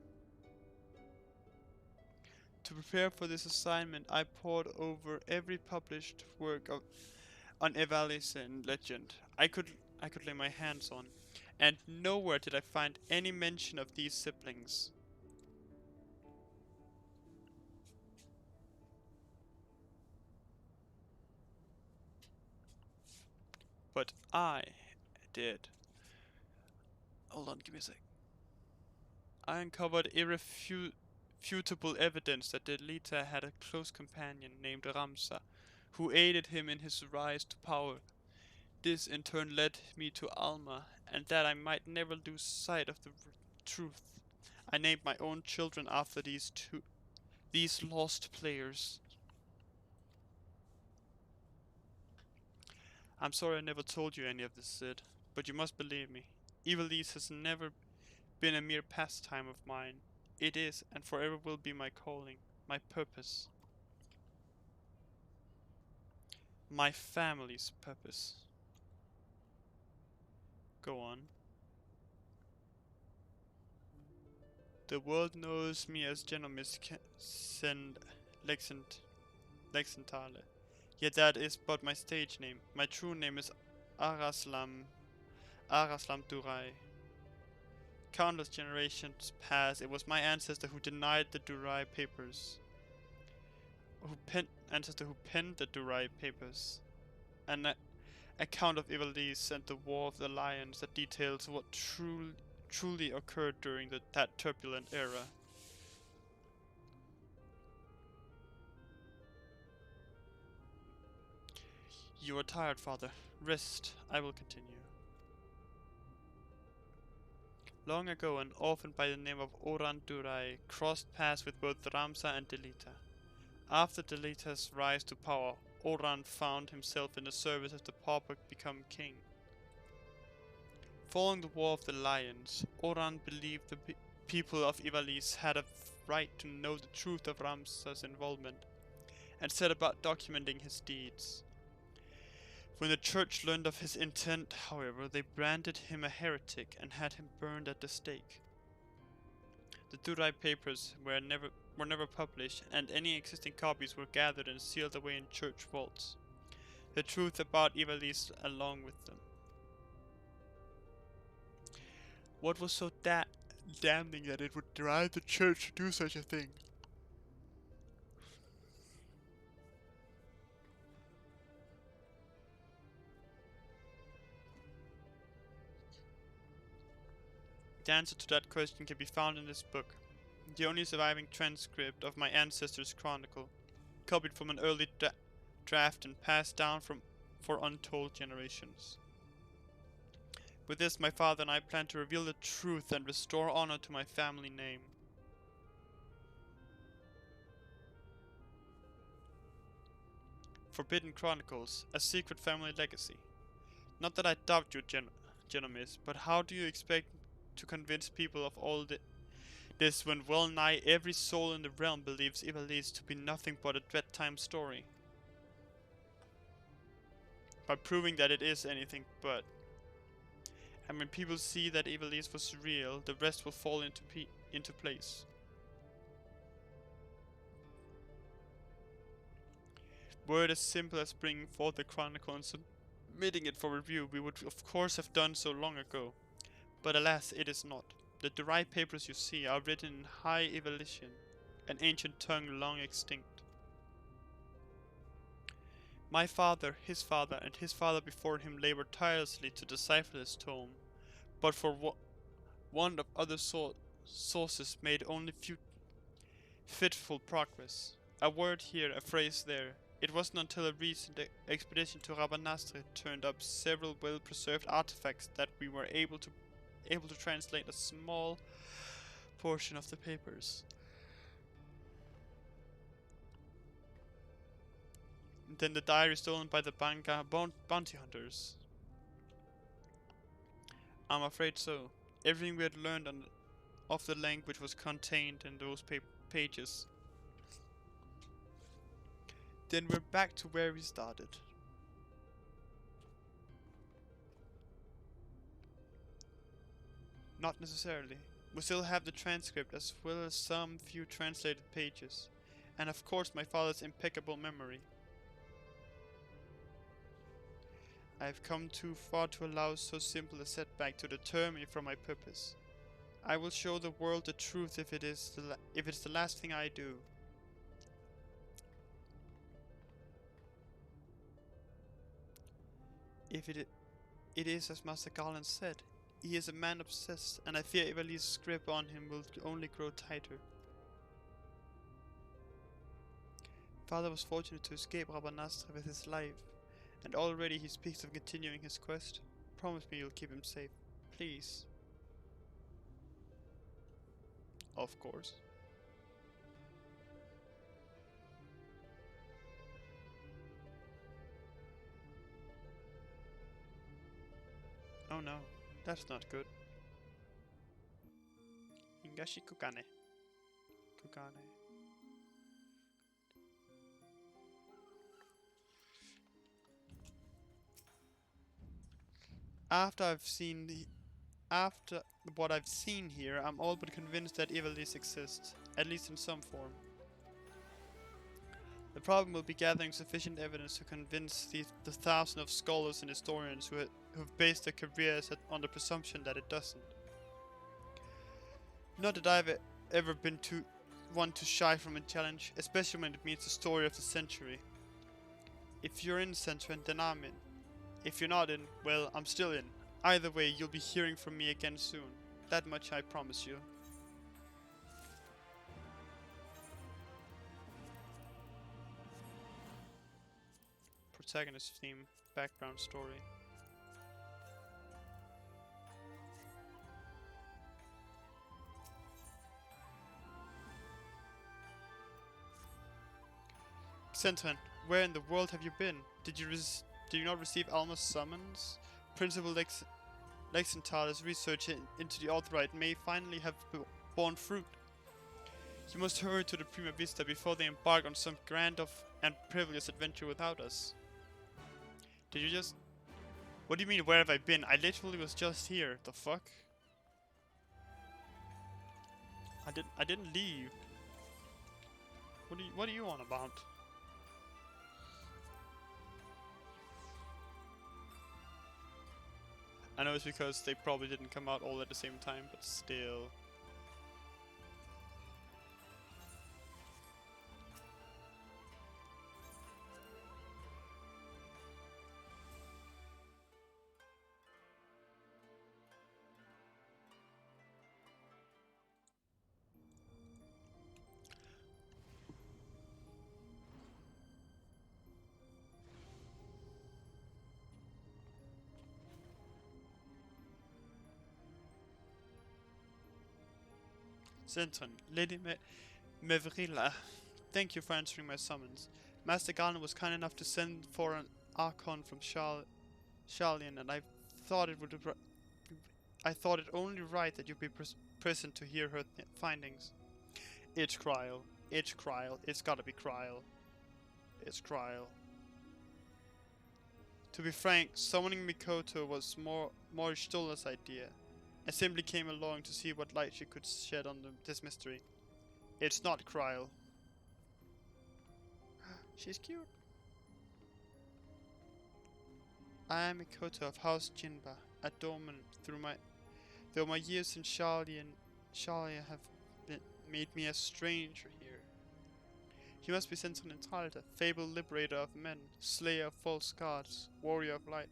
to prepare for this assignment, I pored over every published work on Evalisen legend I could lay my hands on, and nowhere did I find any mention of these siblings. But I did. Hold on, give me a sec. I uncovered irrefutable evidence that Delita had a close companion named Ramsa, who aided him in his rise to power. This in turn led me to Alma, and that I might never lose sight of the truth, I named my own children after these lost players. I'm sorry I never told you any of this, Sid, but you must believe me. Evilise has never been a mere pastime of mine. It is, and forever will be my calling, my purpose. My family's purpose. Go on. The world knows me as Genomis Lexentale. Yet that is but my stage name. My true name is Araslam Durai. Countless generations past, it was my ancestor who denied the Durai papers. Who penned the Durai papers. An account of Ivalise and the War of the Lions that details what truly occurred during that turbulent era. You are tired, father. Rest. I will continue. Long ago, an orphan by the name of Oran Durai crossed paths with both Ramsa and Delita. After Delita's rise to power, Oran found himself in the service of the pauper become king. Following the War of the Lions, Oran believed the people of Ivalice had a right to know the truth of Ramsa's involvement, and set about documenting his deeds. When the church learned of his intent, however, they branded him a heretic and had him burned at the stake. The Durai papers were never published, and any existing copies were gathered and sealed away in church vaults. The truth about Ivalice along with them. What was so damning that it would drive the church to do such a thing? The answer to that question can be found in this book, the only surviving transcript of my ancestors' chronicle, copied from an early draft and passed down for untold generations. With this, my father and I plan to reveal the truth and restore honor to my family name. Forbidden Chronicles, a secret family legacy. Not that I doubt you, Genomiss, but how do you expect to convince people of all this when well nigh every soul in the realm believes Ivalice to be nothing but a bedtime story? By proving that it is anything but. And when people see that Ivalice was real, the rest will fall into place. Were it as simple as bringing forth the chronicle and submitting it for review, we would of course have done so long ago. But alas, it is not. The Durai papers you see are written in High Evolution, an ancient tongue long extinct. My father, his father, and his father before him labored tirelessly to decipher this tome, but for want of other sources made only fitful progress. A word here, a phrase there. It wasn't until a recent expedition to Rabanastre turned up several well-preserved artifacts that we were able to translate a small portion of the papers. And then the diary stolen by the Banga bounty hunters. I'm afraid so. Everything we had learned of the language was contained in those pages. Then we're back to where we started. Not necessarily. We still have the transcript as well as some few translated pages. And of course my father's impeccable memory. I have come too far to allow so simple a setback to deter me from my purpose. I will show the world the truth if it's the last thing I do. If it is as Master Garland said, he is a man obsessed, and I fear Ivalice's grip on him will only grow tighter. Father was fortunate to escape Rabanastre with his life, and already he speaks of continuing his quest. Promise me you'll keep him safe, please. Of course. Oh no, that's not good. Ingashi Kukane. After what I've seen here, I'm all but convinced that Ivalice exists, at least in some form. The problem will be gathering sufficient evidence to convince the thousands of scholars and historians who've based their careers on the presumption that it doesn't. Not that I've ever been one to shy from a challenge, especially when it means the story of the century. If you're in Centron, then I'm in. If you're not in, well, I'm still in. Either way, you'll be hearing from me again soon. That much I promise you. Protagonist theme, background story. Centron, Where in the world have you been? Did you not receive Alma's summons? Principal Lexenthal's research into the alt-right may finally have borne fruit. You must hurry to the Prima Vista before they embark on some grand and privileged adventure without us. Did you just... What do you mean, where have I been? I literally was just here. The fuck? I didn't leave. What are you on about? I know it's because they probably didn't come out all at the same time, but still. Zentron, Lady Mevrila, thank you for answering my summons. Master Garner was kind enough to send for an Archon from Sharlayan, and I thought it only right that you be present to hear her findings. It's Kryl. It's Kryl. It's gotta be Kryl. It's Kryl. To be frank, summoning Mikoto was more Stolla's idea. I simply came along to see what light she could shed on this mystery. It's not Kryl. She's cute. I am Mikoto of House Jinba, a dormant though my years in Sharlayan have made me a stranger here. You must be Sentinel Talta, fabled liberator of men, slayer of false gods, warrior of light.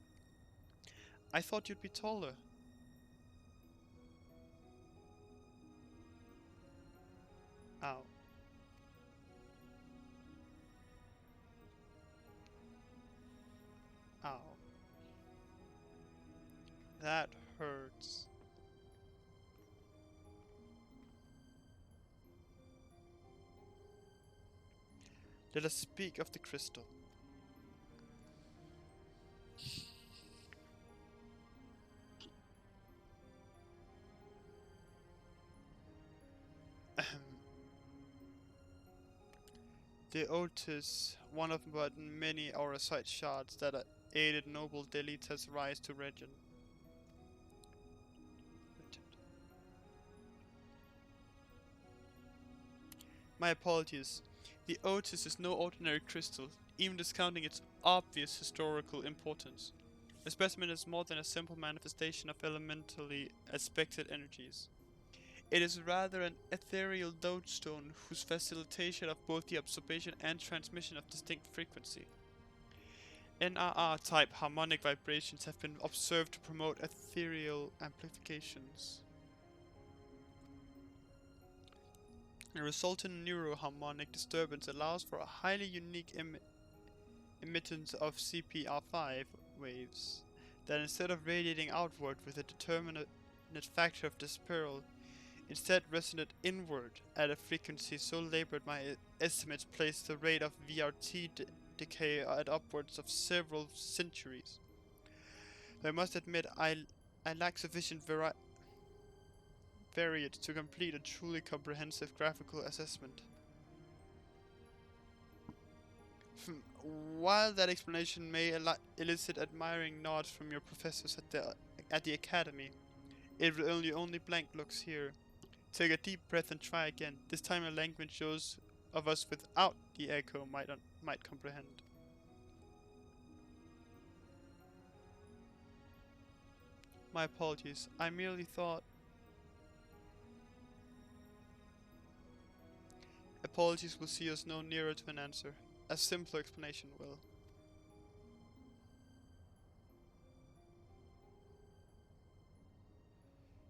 I thought you'd be taller. Ow. Ow. That hurts. Let us speak of the crystal. The Otis, one of but many Aurasite shards that aided noble Delita's rise to legend. My apologies. The Otis is no ordinary crystal, even discounting its obvious historical importance. The specimen is more than a simple manifestation of elementally aspected energies. It is rather an ethereal lodestone whose facilitation of both the observation and transmission of distinct frequency. NRR-type harmonic vibrations have been observed to promote ethereal amplifications. The resultant neuroharmonic disturbance allows for a highly unique emittance of CPR5 waves that, instead of radiating outward with a determinate factor of dispersal, instead resonate inward at a frequency so labored my estimates place the rate of VRT decay at upwards of several centuries. I must admit I lack sufficient varied to complete a truly comprehensive graphical assessment. While that explanation may elicit admiring nods from your professors at the academy, it will only blank looks here. Take a deep breath and try again. This time a language those of us without the echo might comprehend. My apologies. I merely thought... Apologies will see us no nearer to an answer. A simpler explanation will.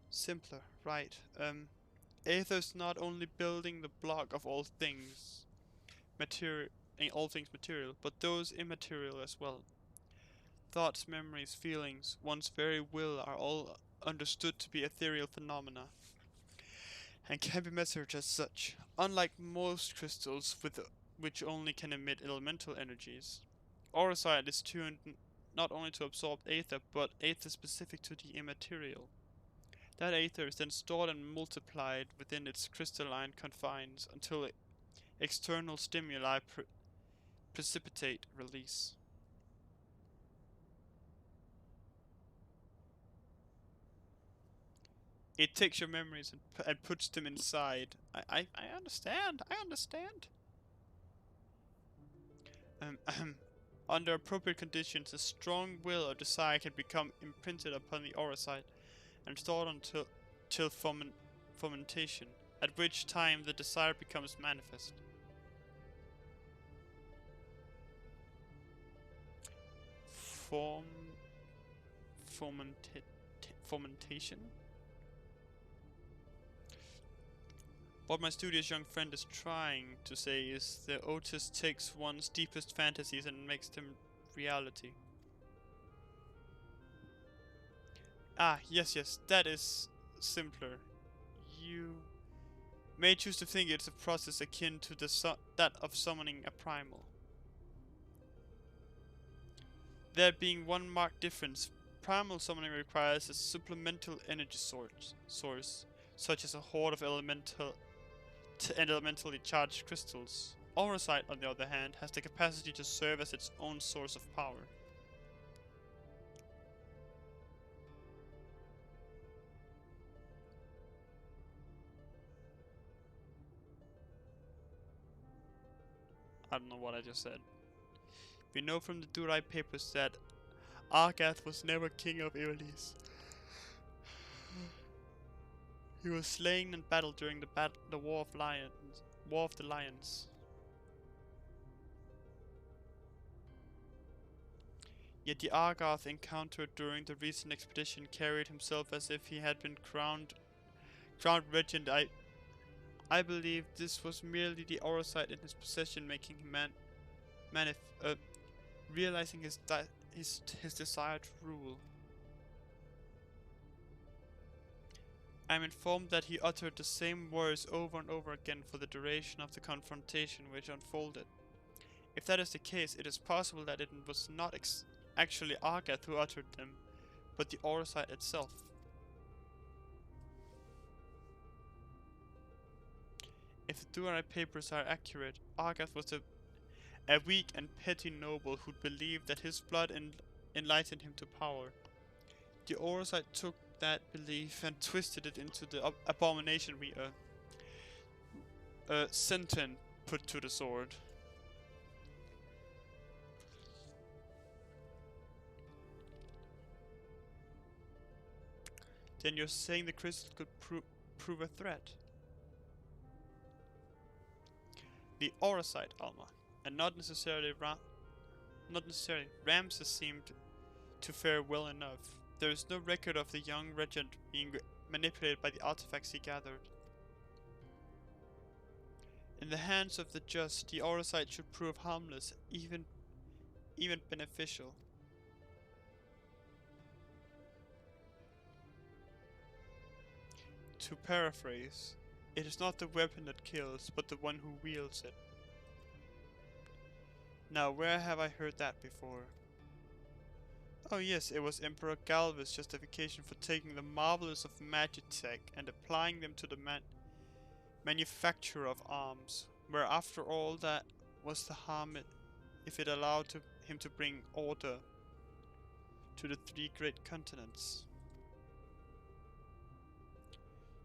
Simpler, right. Aether is not only building the block of all things material, but those immaterial as well. Thoughts, memories, feelings, one's very will are all understood to be ethereal phenomena, and can be measured as such. Unlike most crystals which only can emit elemental energies. Auracite is tuned not only to absorb aether, but aether specific to the immaterial. That aether is then stored and multiplied within its crystalline confines until external stimuli precipitate release. It takes your memories and puts them inside. I understand. I understand. Under appropriate conditions, a strong will or desire can become imprinted upon the auracite and stored until fermentation, at which time the desire becomes manifest. Fermentation? What my studious young friend is trying to say is the Otis takes one's deepest fantasies and makes them reality. Ah, yes, that is simpler. You may choose to think it's a process akin to that of summoning a primal. There being one marked difference, primal summoning requires a supplemental energy source, such as a horde of elementally charged crystals. Auracite, on the other hand, has the capacity to serve as its own source of power. I don't know what I just said. We know from the Durai papers that Argath was never king of Eolis. He was slain in battle during the War of the Lions. Yet the Argath encountered during the recent expedition carried himself as if he had been crowned regent. I believe this was merely the auracite in his possession making him realizing his desire to rule. I am informed that he uttered the same words over and over again for the duration of the confrontation which unfolded. If that is the case, it is possible that it was not actually Argath who uttered them, but the auracite itself. If the Durai papers are accurate, Argath was a weak and petty noble who believed that his blood enlightened him to power. The auracite took that belief and twisted it into the abomination we Senten put to the sword. Then you're saying the crystal could prove a threat? The auracite, Alma, and not necessarily Ramses seemed to fare well enough. There is no record of the young regent being manipulated by the artifacts he gathered. In the hands of the just, the auracite should prove harmless, even beneficial. To paraphrase, it is not the weapon that kills, but the one who wields it. Now, where have I heard that before? Oh yes, it was Emperor Galva's justification for taking the marvelous of Magitech and applying them to the manufacture of arms, where after all that was the harm if it allowed him to bring order to the three great continents.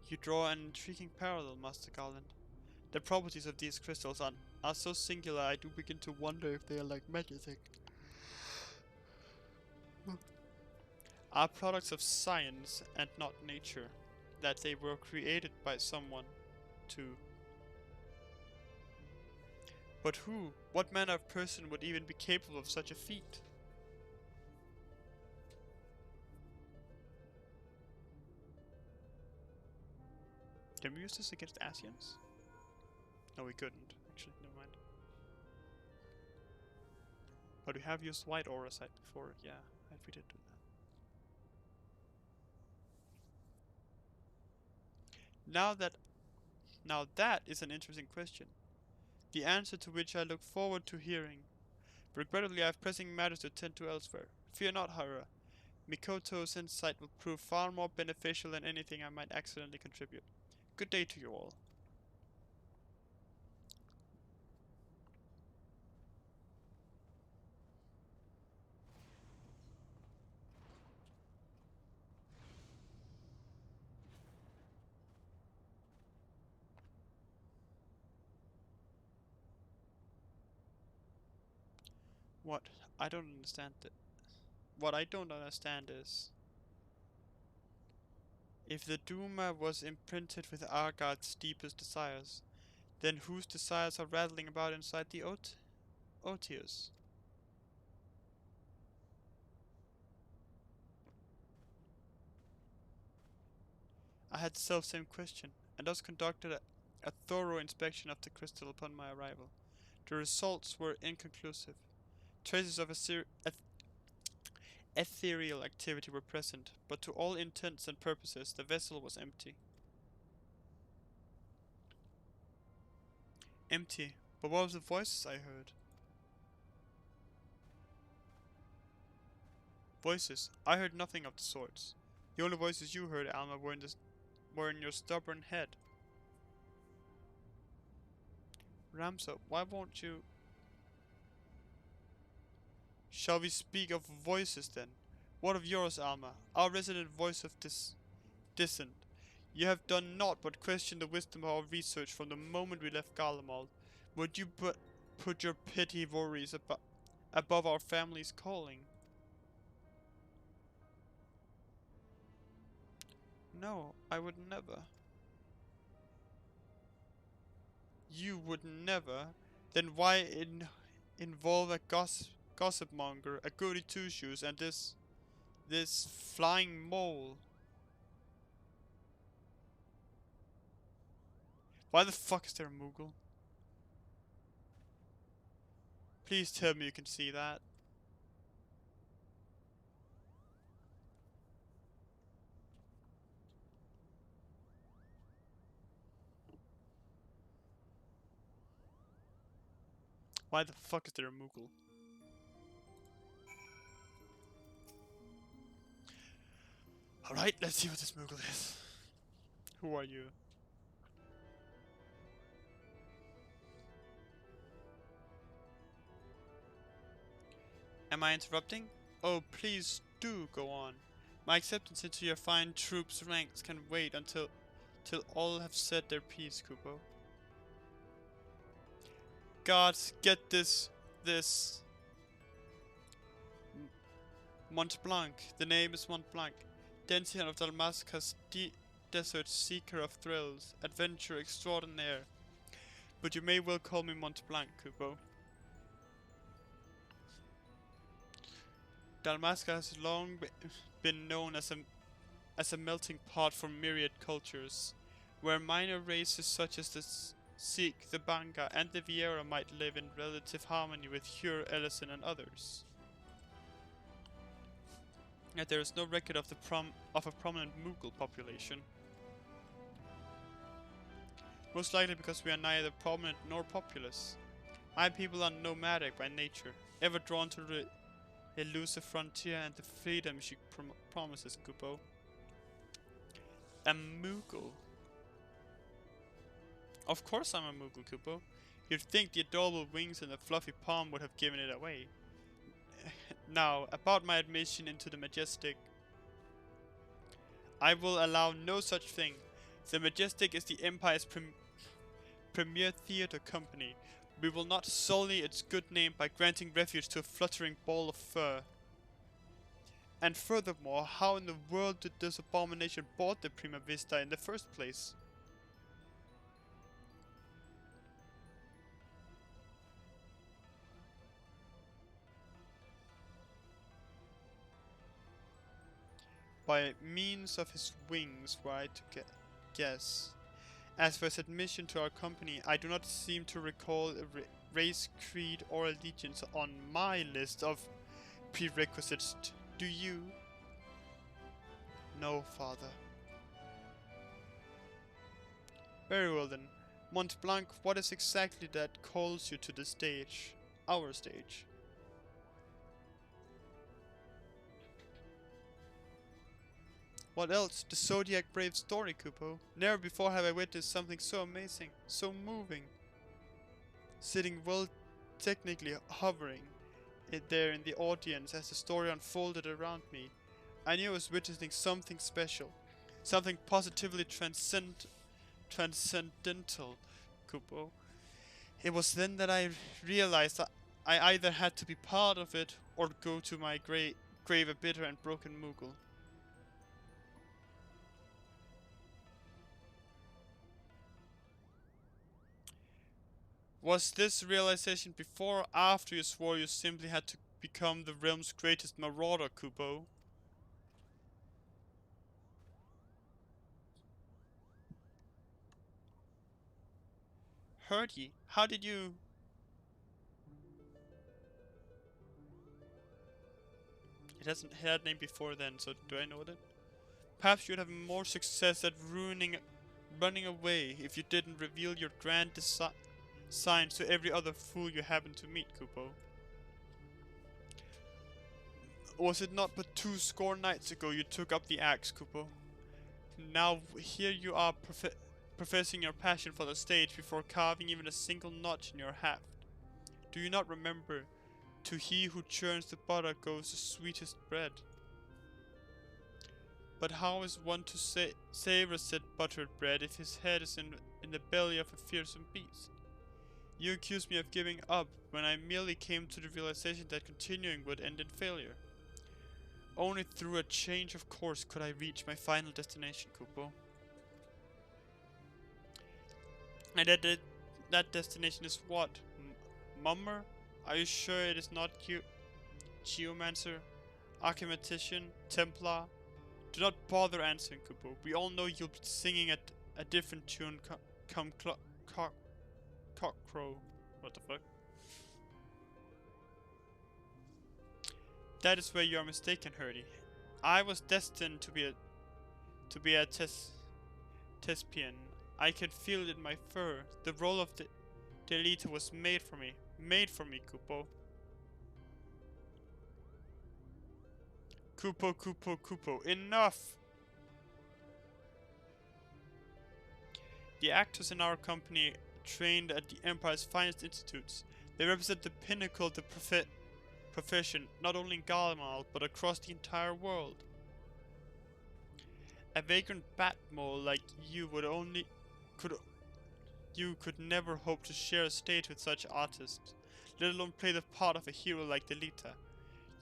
You draw an intriguing parallel, Master Garland. The properties of these crystals are so singular I do begin to wonder if they are like Magitech. Are products of science and not nature, that they were created by someone too. But who, what manner of person would even be capable of such a feat? Can we use this against Asians? No, we couldn't. Actually, never mind. But we have used white auracite before. Yeah, we did do that. Now that is an interesting question. the answer to which I look forward to hearing. Regrettably, I have pressing matters to attend to elsewhere. Fear not, Hara. Mikoto's insight will prove far more beneficial than anything I might accidentally contribute. Good day to you all. What I don't understand what I don't understand is, if the Duma was imprinted with Argard's deepest desires, then whose desires are rattling about inside the Otius? I had the self-same question, and thus conducted a thorough inspection of the crystal upon my arrival. The results were inconclusive. Traces of ethereal activity were present, but to all intents and purposes the vessel was empty. Empty, but what of the voices I heard? Voices? I heard nothing of the sorts. The only voices you heard, Alma, were in your stubborn head. Ramso, why won't you... Shall we speak of voices then? What of yours, Alma, our resident voice of dissent? You have done naught but question the wisdom of our research from the moment we left Garlemald. Would you but put your petty worries above our family's calling? No, I would never. You would never? Then why involve a gossip monger, a goody two-shoes, and this flying mole? Why the fuck is there a Moogle? Please tell me you can see that. Why the fuck is there a Moogle? Alright, let's see what this Moogle is. Who are you? Am I interrupting? Oh, please do go on. My acceptance into your fine troops' ranks can wait till all have said their piece, Kupo. Gods, get this Mont Blanc. The name is Mont Blanc. Denzian of Dalmasca's desert seeker of thrills, adventure extraordinaire. But you may well call me Mont Blanc, Kupo. Dalmasca has long been known as a melting pot for myriad cultures, where minor races such as the Sikh, the Banga, and the Vieira might live in relative harmony with Hur, Ellison, and others. Yet there is no record of a prominent Mughal population. Most likely because we are neither prominent nor populous. My people are nomadic by nature, ever drawn to the elusive frontier and the freedom she promises, Kupo. A Mughal. Of course I'm a Mughal, Kupo. You'd think the adorable wings and the fluffy palm would have given it away. Now, about my admission into the Majestic. I will allow no such thing. The Majestic is the Empire's premier theatre company. We will not sully its good name by granting refuge to a fluttering ball of fur. And furthermore, how in the world did this abomination board the Prima Vista in the first place? By means of his wings, were I to guess. As for his admission to our company, I do not seem to recall a race, creed, or allegiance on my list of prerequisites. Do you? No, father. Very well then. Mont Blanc, what is exactly that calls you to the stage? Our stage. What else? The Zodiac Brave story, Kupo. Never before have I witnessed something so amazing, so moving. Sitting well, technically hovering there in the audience as the story unfolded around me, I knew I was witnessing something special, something positively transcendental, Kupo. It was then that I realized that I either had to be part of it or go to my grave a bitter and broken Moogle. Was this realization before or after you swore you simply had to become the realm's greatest marauder, Kupo? Herdy, how did you... It hasn't had a name before then, so do I know that? Perhaps you'd have more success at running away if you didn't reveal your grand designs to every other fool you happen to meet, Kupo. Was it not but 20 nights ago you took up the axe, Kupo? Now here you are professing your passion for the stage before carving even a single notch in your haft. Do you not remember, to he who churns the butter goes the sweetest bread? But how is one to savor said buttered bread if his head is in the belly of a fearsome beast? You accuse me of giving up when I merely came to the realization that continuing would end in failure. Only through a change of course could I reach my final destination, Kupo. And that destination is what? Mummer? Are you sure it is not Geomancer? Archimetician? Templar? Do not bother answering, Kupo. We all know you'll be singing at a different tune come cockcrow. What the fuck? That is where you are mistaken, Herdy. I was destined to be a Thespian. I can feel it in my fur. The role of the Delita was made for me. Made for me, Kupo. Kupo. Enough! The actors in our company trained at the Empire's finest institutes. They represent the pinnacle of the profession, not only in Gallimal, but across the entire world. A vagrant bat mole like you could never hope to share a stage with such artists, let alone play the part of a hero like Delita.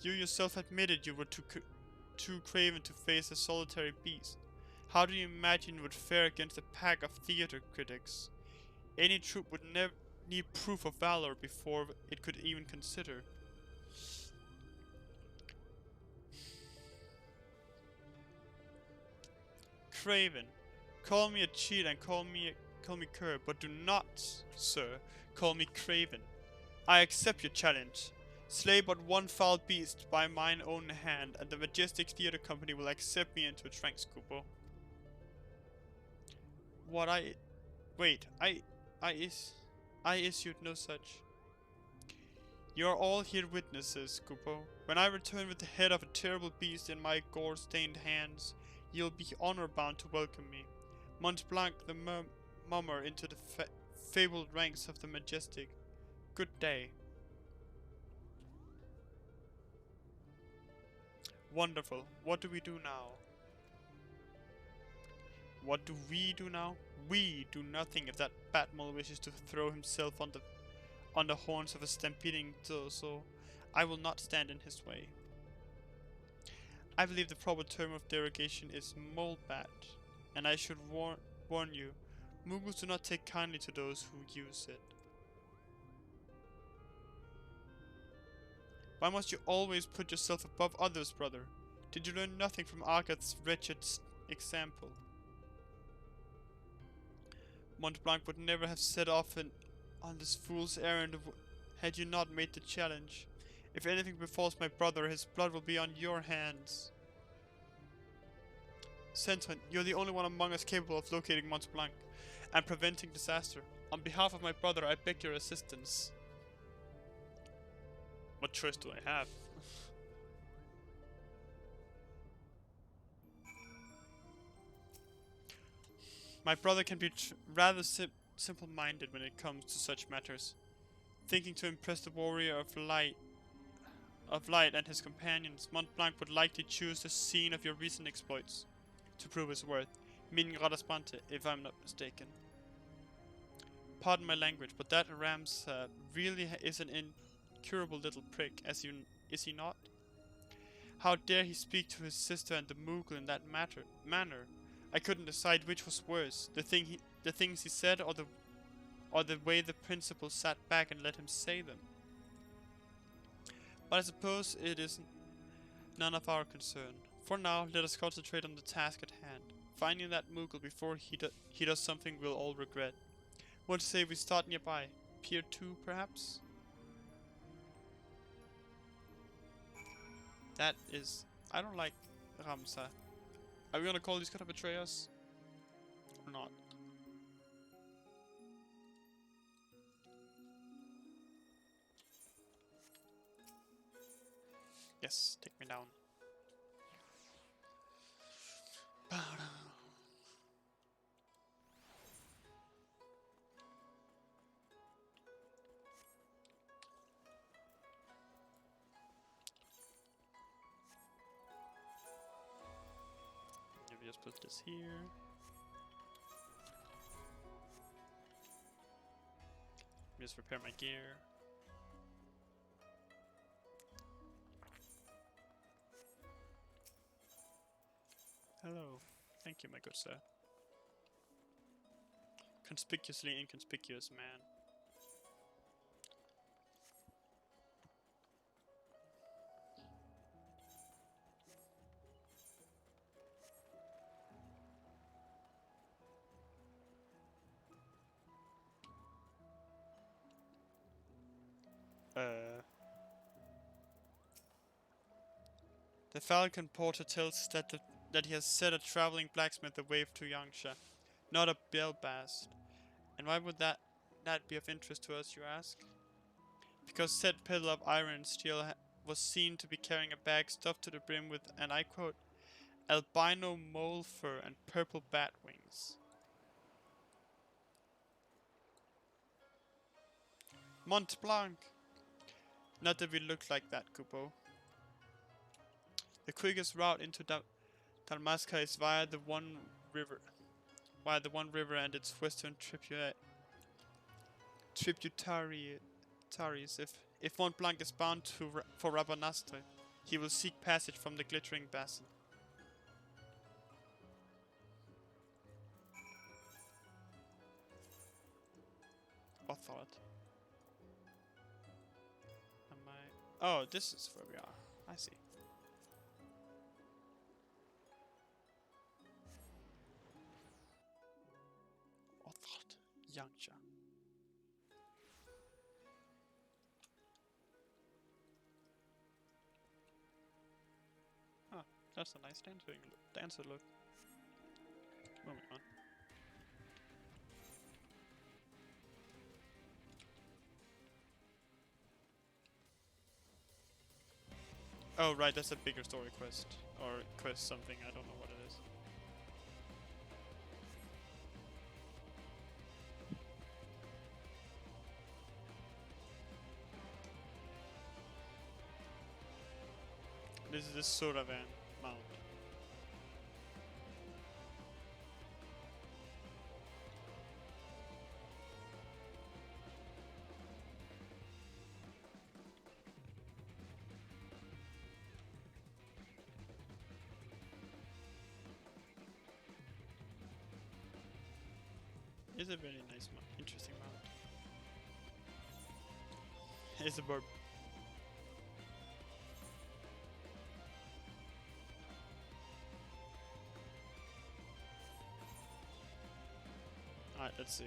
You yourself admitted you were too craven to face a solitary beast. How do you imagine you would fare against a pack of theater critics? Any troop would never need proof of valor before it could even consider. Craven, call me a cheat and call me cur, but do not, sir, call me Craven. I accept your challenge. Slay but one foul beast by mine own hand, and the majestic theater company will accept me into its ranks, Kupo. What I issued no such. You are all here witnesses, Kupo. When I return with the head of a terrible beast in my gore-stained hands, you'll be honor-bound to welcome me. Mont Blanc the mummer into the fabled ranks of the majestic. Good day. Wonderful. What do we do now? What do we do now? We do nothing if that Batmole wishes to throw himself on the horns of a stampeding so I will not stand in his way. I believe the proper term of derogation is molebat, and I should warn you, Moogles do not take kindly to those who use it. Why must you always put yourself above others, brother? Did you learn nothing from Argath's wretched example? Mont Blanc would never have set off on this fool's errand had you not made the challenge. If anything befalls my brother, his blood will be on your hands. Sentiment, you're the only one among us capable of locating Mont Blanc and preventing disaster. On behalf of my brother, I beg your assistance. What choice do I have? My brother can be rather simple-minded when it comes to such matters, thinking to impress the warrior of light and his companions. Mont Blanc would likely choose the scene of your recent exploits to prove his worth, meaning Radaspante, if I'm not mistaken. Pardon my language, but that Ramsa really is an incurable little prick, is he not? How dare he speak to his sister and the Mughal in that manner? I couldn't decide which was worse, the things he said, or the way the principal sat back and let him say them. But I suppose it is none of our concern. For now, let us concentrate on the task at hand, finding that Mughal before he does something we'll all regret. What to say we start nearby? Pier 2, perhaps? That is... I don't like Ramsa. Are we gonna call these gonna betray us? Or not? Yes, take me down. Maybe just put this here. Just repair my gear. Hello. Thank you, my good sir. Conspicuously inconspicuous man. The Falcon Porter tells us that he has set a traveling blacksmith away to Yangsha, not a Belbast. And why would that be of interest to us, you ask? Because said peddler of iron and steel was seen to be carrying a bag stuffed to the brim with, and I quote, albino mole fur and purple bat wings. Mont Blanc! Not that we look like that, Kupo. The quickest route into Dalmasca is via the One River. And its western tributaries. If Mont Blanc is bound for Rabanastre, he will seek passage from the glittering basin. Authority. Oh, this is where we are. I see. Authority. Yangsha. Ah, that's a nice dancer look. Moving on. Oh right, that's a bigger story quest. Or quest something, I don't know what it is. This is the Suravan Mount. It's a very nice, interesting mount. It's a bird. Alright, let's see.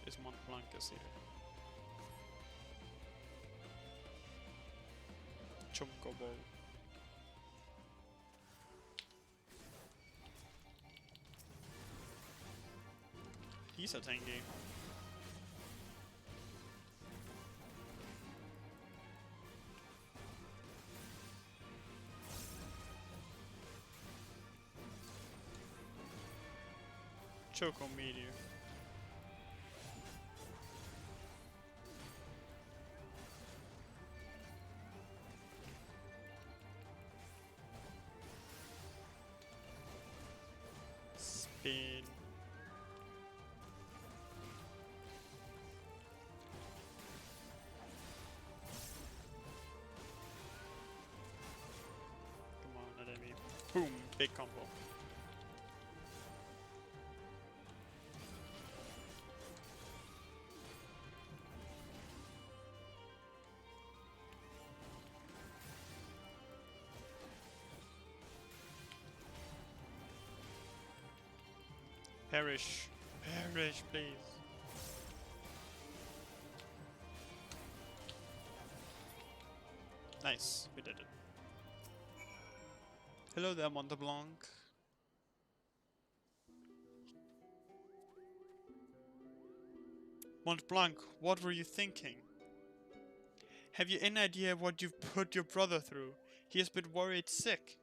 Is Mont Blancas here? Chumkobo. He's a tanky. Choco Meteor. Spin. Come on, enemy. Boom! Big combo. Perish. Perish, please. Nice, we did it. Hello there, Mont Blanc. Mont Blanc, what were you thinking? Have you any idea what you've put your brother through? He has been worried sick.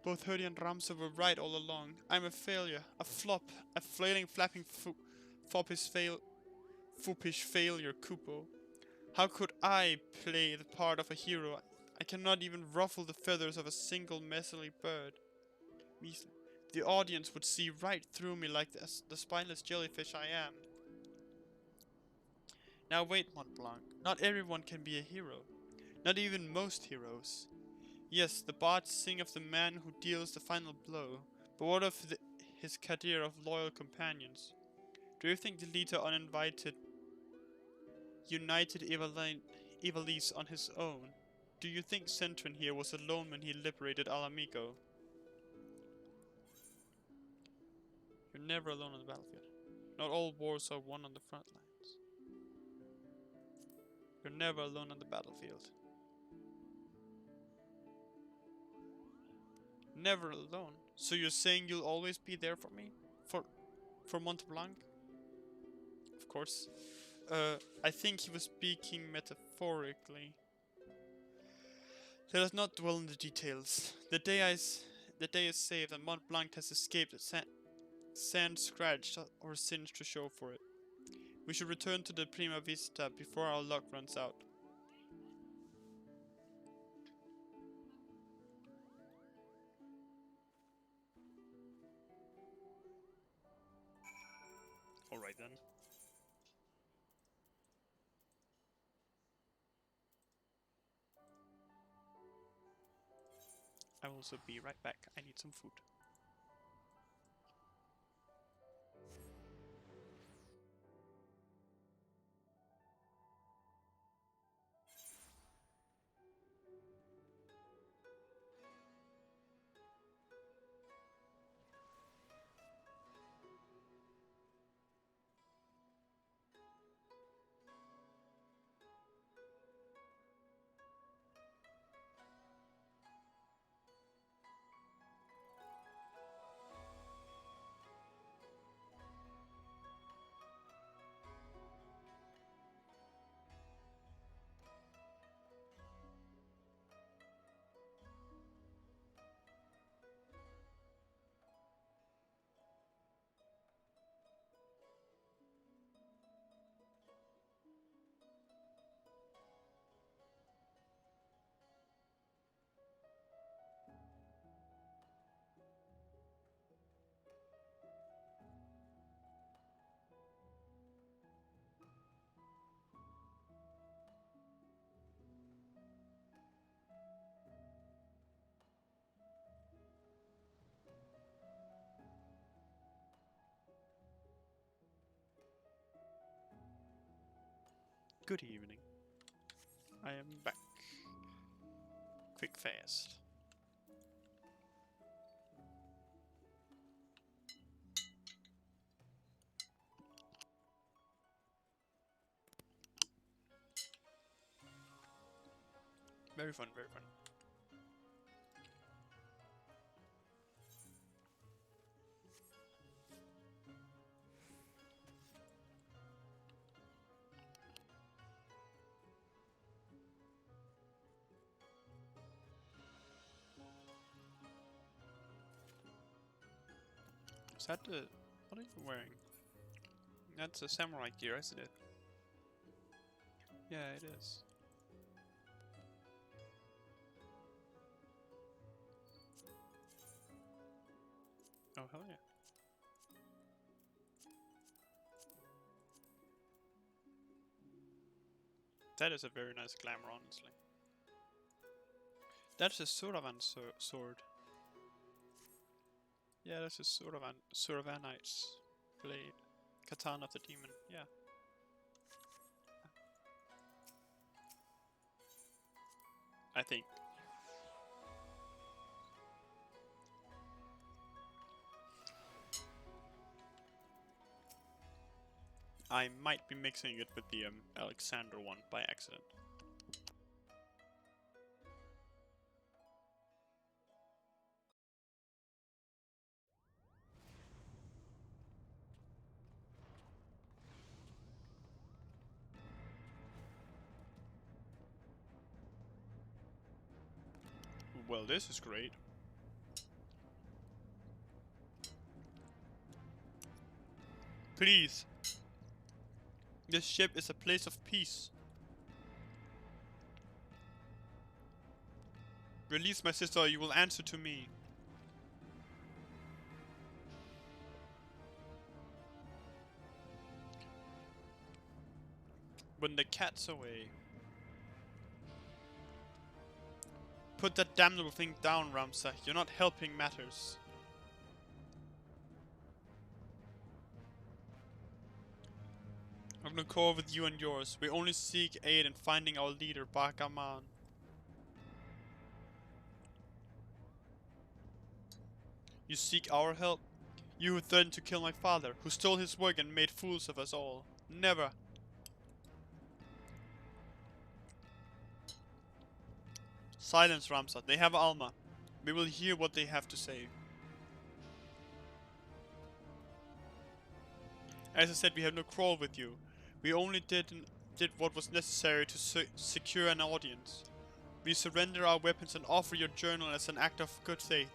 Both Hurdy and Ramsa were right all along. I'm a failure, a flop, a flailing, flapping, foppish failure, Kupo. How could I play the part of a hero? I cannot even ruffle the feathers of a single measly bird. The audience would see right through me like the spineless jellyfish I am. Now wait, Mont Blanc. Not everyone can be a hero. Not even most heroes. Yes, the bards sing of the man who deals the final blow, but what of his career of loyal companions? Do you think the leader uninvited united Evilise on his own? Do you think Centrin here was alone when he liberated Alamigo? You're never alone on the battlefield. Not all wars are won on the front lines. You're never alone on the battlefield. Never alone? So you're saying you'll always be there for me? For Mont Blanc? Of course. I think he was speaking metaphorically. Let us not dwell on the details. The day is saved and Mont Blanc has escaped sand scratched or singed to show for it. We should return to the Prima Vista before our luck runs out. Alright then. I will also be right back. I need some food. Good evening. I am back. Quick fast. Very fun, very fun. Is that the... What are you wearing? That's a samurai gear, isn't it? Yeah, it is. Oh, hell yeah. That is a very nice glamour, honestly. That's a Suravan sword. Yeah, that's a Suravanite's blade. Katana of the demon, yeah. I think. I might be mixing it with the Alexander one by accident. Well, this is great. Please. This ship is a place of peace. Release my sister or you will answer to me. When the cat's away. Put that damnable thing down, Ramsa. You're not helping matters. I'm gonna call with you and yours. We only seek aid in finding our leader, Bakaman. You seek our help? You who threatened to kill my father, who stole his work and made fools of us all. Never! Silence, Ramsa. They have Alma. We will hear what they have to say. As I said, we have no quarrel with you. We only did what was necessary to secure an audience. We surrender our weapons and offer your journal as an act of good faith.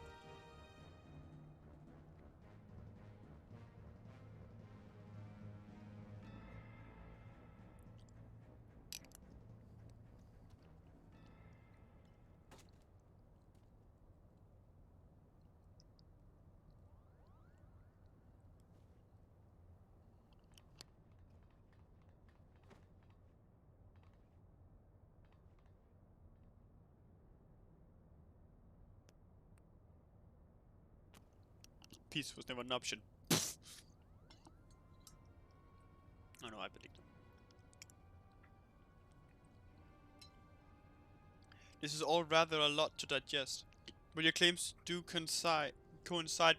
Peace was never an option. Oh no, I believe them. This is all rather a lot to digest, but your claims do coincide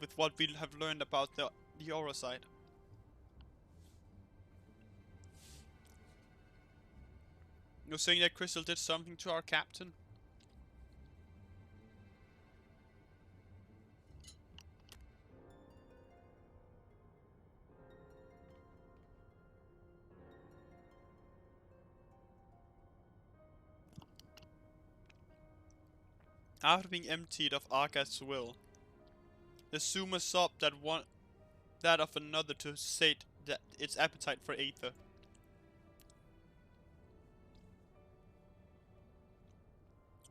with what we have learned about the aura side. You're saying that Crystal did something to our captain? After being emptied of Argath's will, the Suma sobbed that of another to sate its appetite for Aether.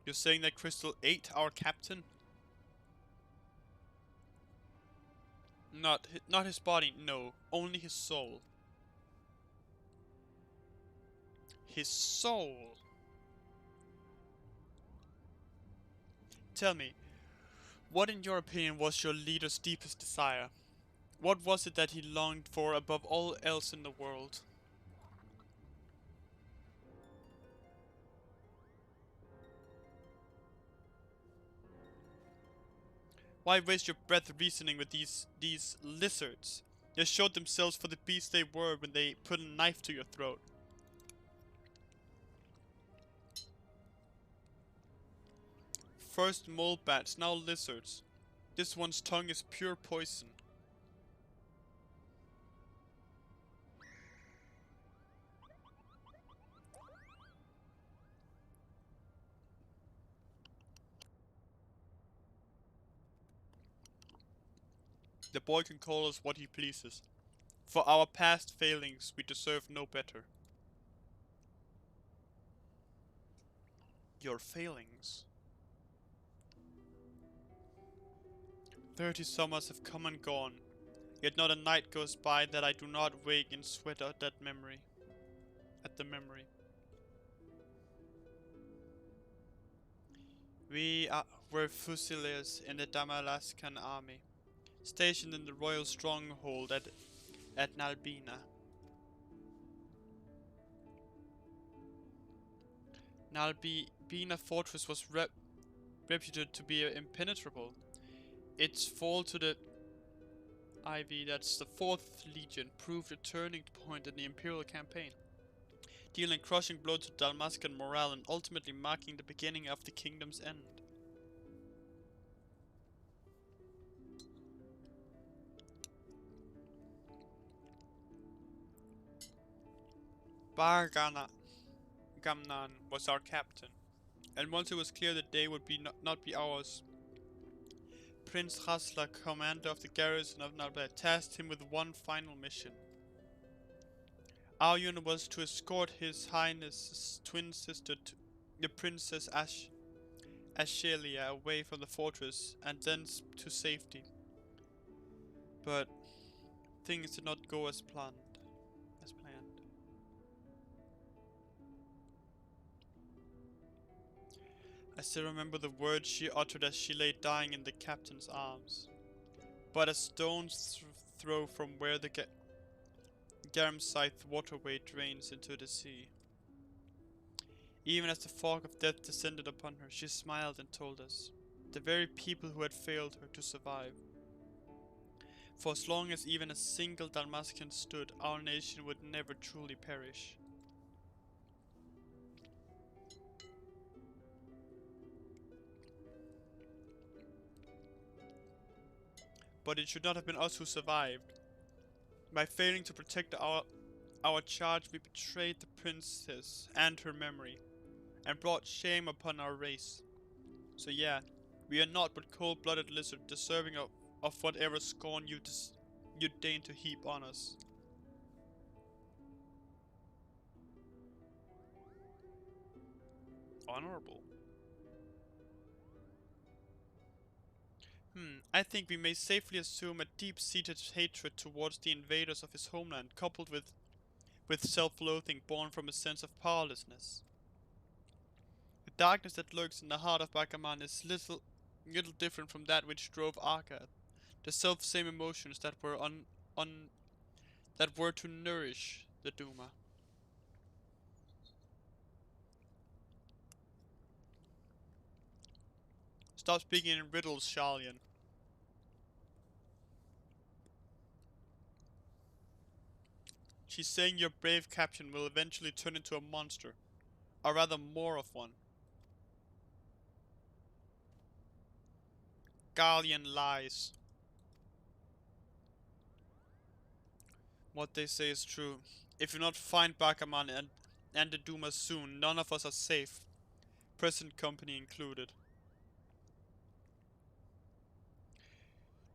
You're saying that Crystal ate our captain? Not his body, no. Only his soul. His soul? Tell me, what in your opinion was your leader's deepest desire? What was it that he longed for above all else in the world? Why waste your breath reasoning with these lizards? They showed themselves for the beasts they were when they put a knife to your throat. First mole bats, now lizards. This one's tongue is pure poison. The boy can call us what he pleases. For our past failings, we deserve no better. Your failings? 30 summers have come and gone, yet not a night goes by that I do not wake in sweat at that memory. At the memory. Were fusiliers in the Damascan army, stationed in the royal stronghold at Nalbina. Nalbina fortress was reputed to be impenetrable. Its fall to the IV, that's the 4th Legion, proved a turning point in the Imperial campaign, dealing crushing blow to Dalmascan morale and ultimately marking the beginning of the kingdom's end. Gamnan was our captain, and once it was clear the day would not be ours, Prince Hasla, commander of the garrison of Nalbet, tasked him with one final mission. Our unit was to escort His Highness's twin sister, the Princess Ashelia, away from the fortress and thence to safety. But things did not go as planned. I still remember the words she uttered as she lay dying in the captain's arms. But a stone's throw from where the Garamsith waterway drains into the sea. Even as the fog of death descended upon her, she smiled and told us, the very people who had failed her, to survive. For as long as even a single Dalmatian stood, our nation would never truly perish. But it should not have been us who survived. By failing to protect our charge, we betrayed the princess and her memory, and brought shame upon our race. So yeah, we are not but cold-blooded lizards, deserving of whatever scorn you deign to heap on us. Honorable. I think we may safely assume a deep-seated hatred towards the invaders of his homeland, coupled with self-loathing born from a sense of powerlessness. The darkness that lurks in the heart of Bakaman is little different from that which drove Argath. The self-same emotions that were to nourish the Duma. Stop speaking in riddles, Sharlian. She's saying your brave captain will eventually turn into a monster, or rather more of one. Gallian lies. What they say is true. If you not find Bakaman and the Duma soon, none of us are safe, present company included.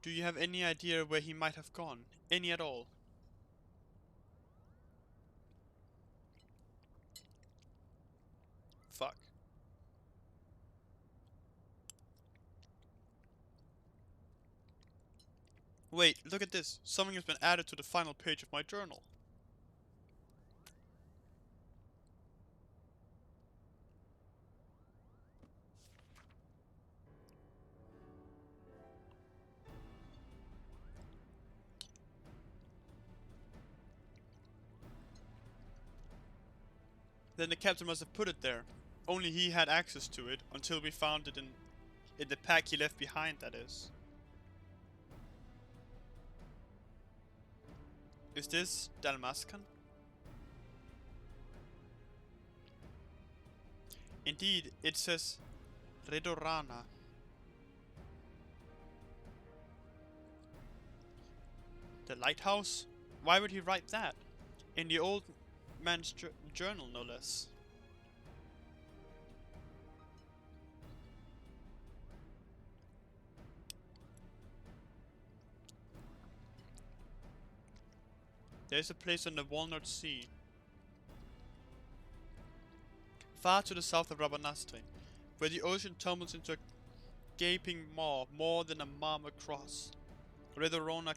Do you have any idea where he might have gone? Any at all? Fuck. Wait, look at this. Something has been added to the final page of my journal. Then the captain must have put it there. Only he had access to it, until we found it in the pack he left behind, that is. Is this Dalmascan? Indeed, it says Redorana. The lighthouse? Why would he write that? In the old man's journal, no less. There's a place on the Walnut Sea, far to the south of Rabanastre, where the ocean tumbles into a gaping maw more than a mile across. Redorona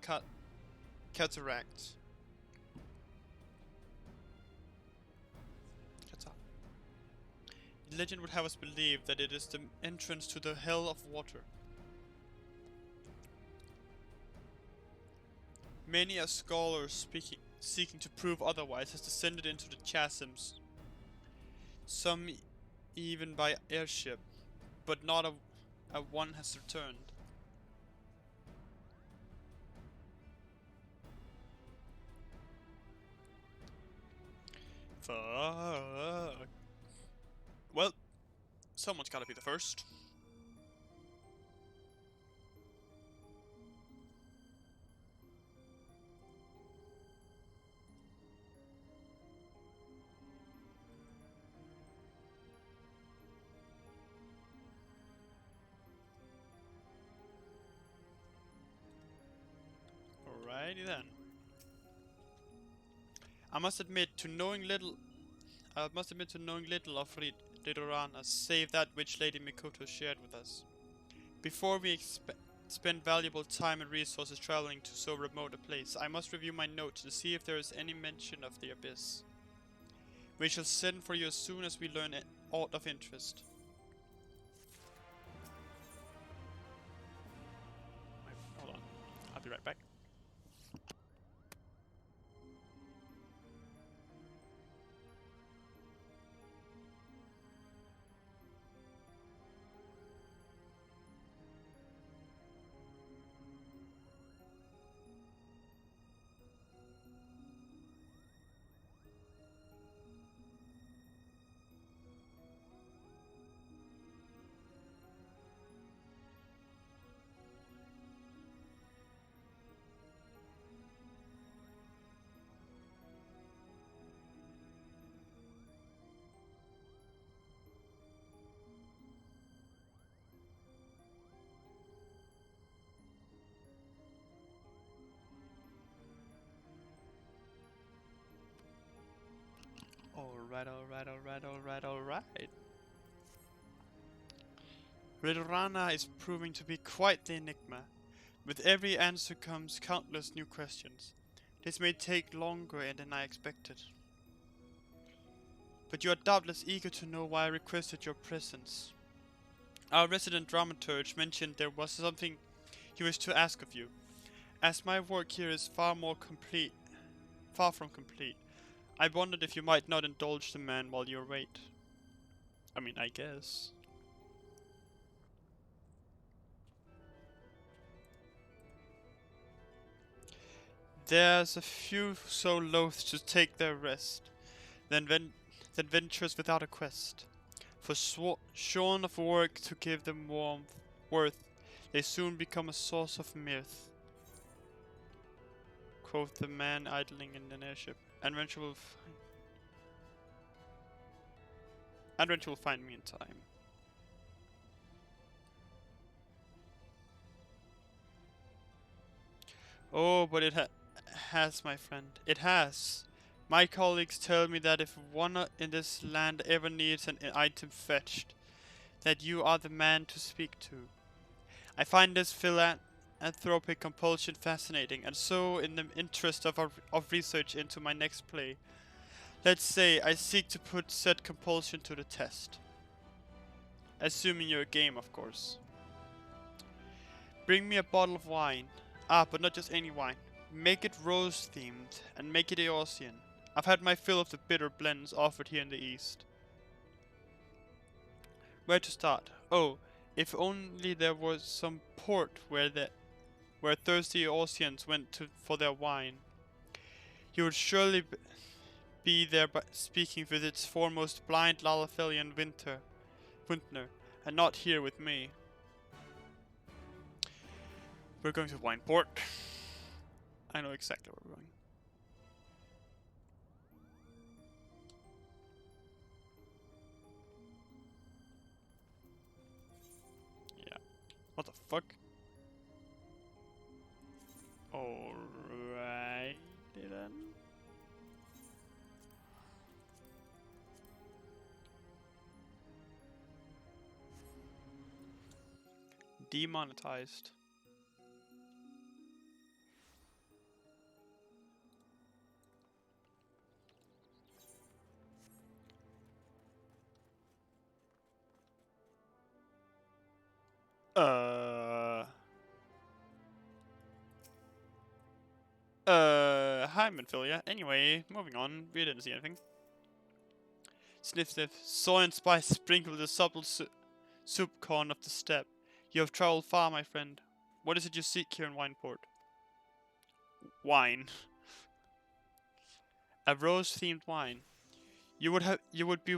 Cataract. The legend would have us believe that it is the entrance to the Hell of Water. Many a scholar seeking to prove otherwise has descended into the chasms, some even by airship, but not a one has returned. Fuck. Well, someone's gotta be the first. Alrighty then. I must admit to knowing little of Ridorana, save that which Lady Mikoto shared with us. Before we spend valuable time and resources traveling to so remote a place, I must review my notes to see if there is any mention of the Abyss. We shall send for you as soon as we learn aught of interest. Wait, hold on. I'll be right back. Alright. Ridorana is proving to be quite the enigma. With every answer comes countless new questions. This may take longer than I expected. But you are doubtless eager to know why I requested your presence. Our resident dramaturge mentioned there was something he wished to ask of you. As my work here is far from complete, I wondered if you might not indulge the man while you wait. I mean, I guess. There's a few so loath to take their rest, than ventures without a quest. For shorn of work to give them worth, they soon become a source of mirth. Quoth the man idling in an airship. Adventure will find me in time. Oh, but it has, my friend. It has. My colleagues tell me that if one in this land ever needs an item fetched, that you are the man to speak to. I find this philanthropic compulsion fascinating, and so, in the interest of research into my next play, let's say I seek to put said compulsion to the test. Assuming you're game, of course. Bring me a bottle of wine. But not just any wine. Make it rose-themed, and make it Eosian. I've had my fill of the bitter blends offered here in the East. Where to start? Oh, if only there was some port where thirsty Eosians went for their wine. You would surely be there speaking with its foremost blind Lalafelian Wintner, and not here with me. We're going to Wineport. I know exactly where we're going. Yeah. What the fuck? Alright then. Demonetized. Hi, Manphilia. Anyway, moving on. We didn't see anything. Sniff, sniff. Soy and spice sprinkled the supple soup corn of the steppe. You have travelled far, my friend. What is it you seek here in Wineport? Wine. A rose-themed wine. You would be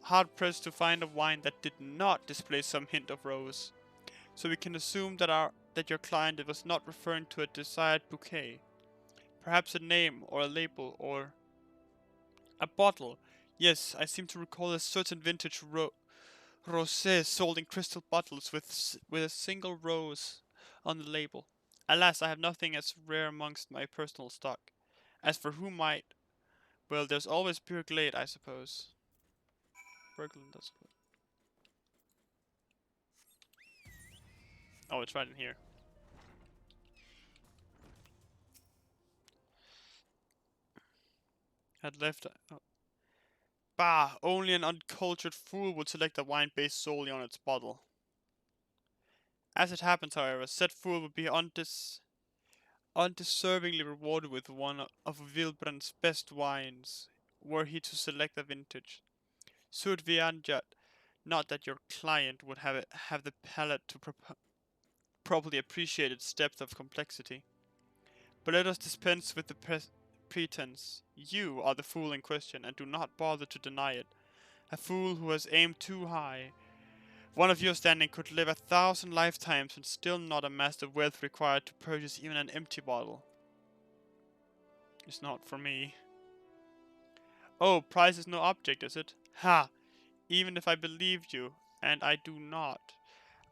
hard pressed to find a wine that did not display some hint of rose. So we can assume that your client was not referring to a desired bouquet. Perhaps a name or a label or a bottle. Yes, I seem to recall a certain vintage rosé sold in crystal bottles with a single rose on the label. Alas, I have nothing as rare amongst my personal stock. As for who might, well, there's always Pure Glade, I suppose. Berglund, that's good. Oh, it's right in here. Had left. Oh. Bah! Only an uncultured fool would select a wine based solely on its bottle. As it happens, however, said fool would be undeservingly rewarded with one of Wilbrand's best wines, were he to select a vintage. Sud Vianjat, not that your client would have the palate to properly appreciate its depth of complexity. But let us dispense with the pretense. You are the fool in question, and do not bother to deny it. A fool who has aimed too high. One of your standing could live 1,000 lifetimes and still not amass the wealth required to purchase even an empty bottle. It's not for me. Oh, price is no object, is it? Ha! Even if I believed you, and I do not,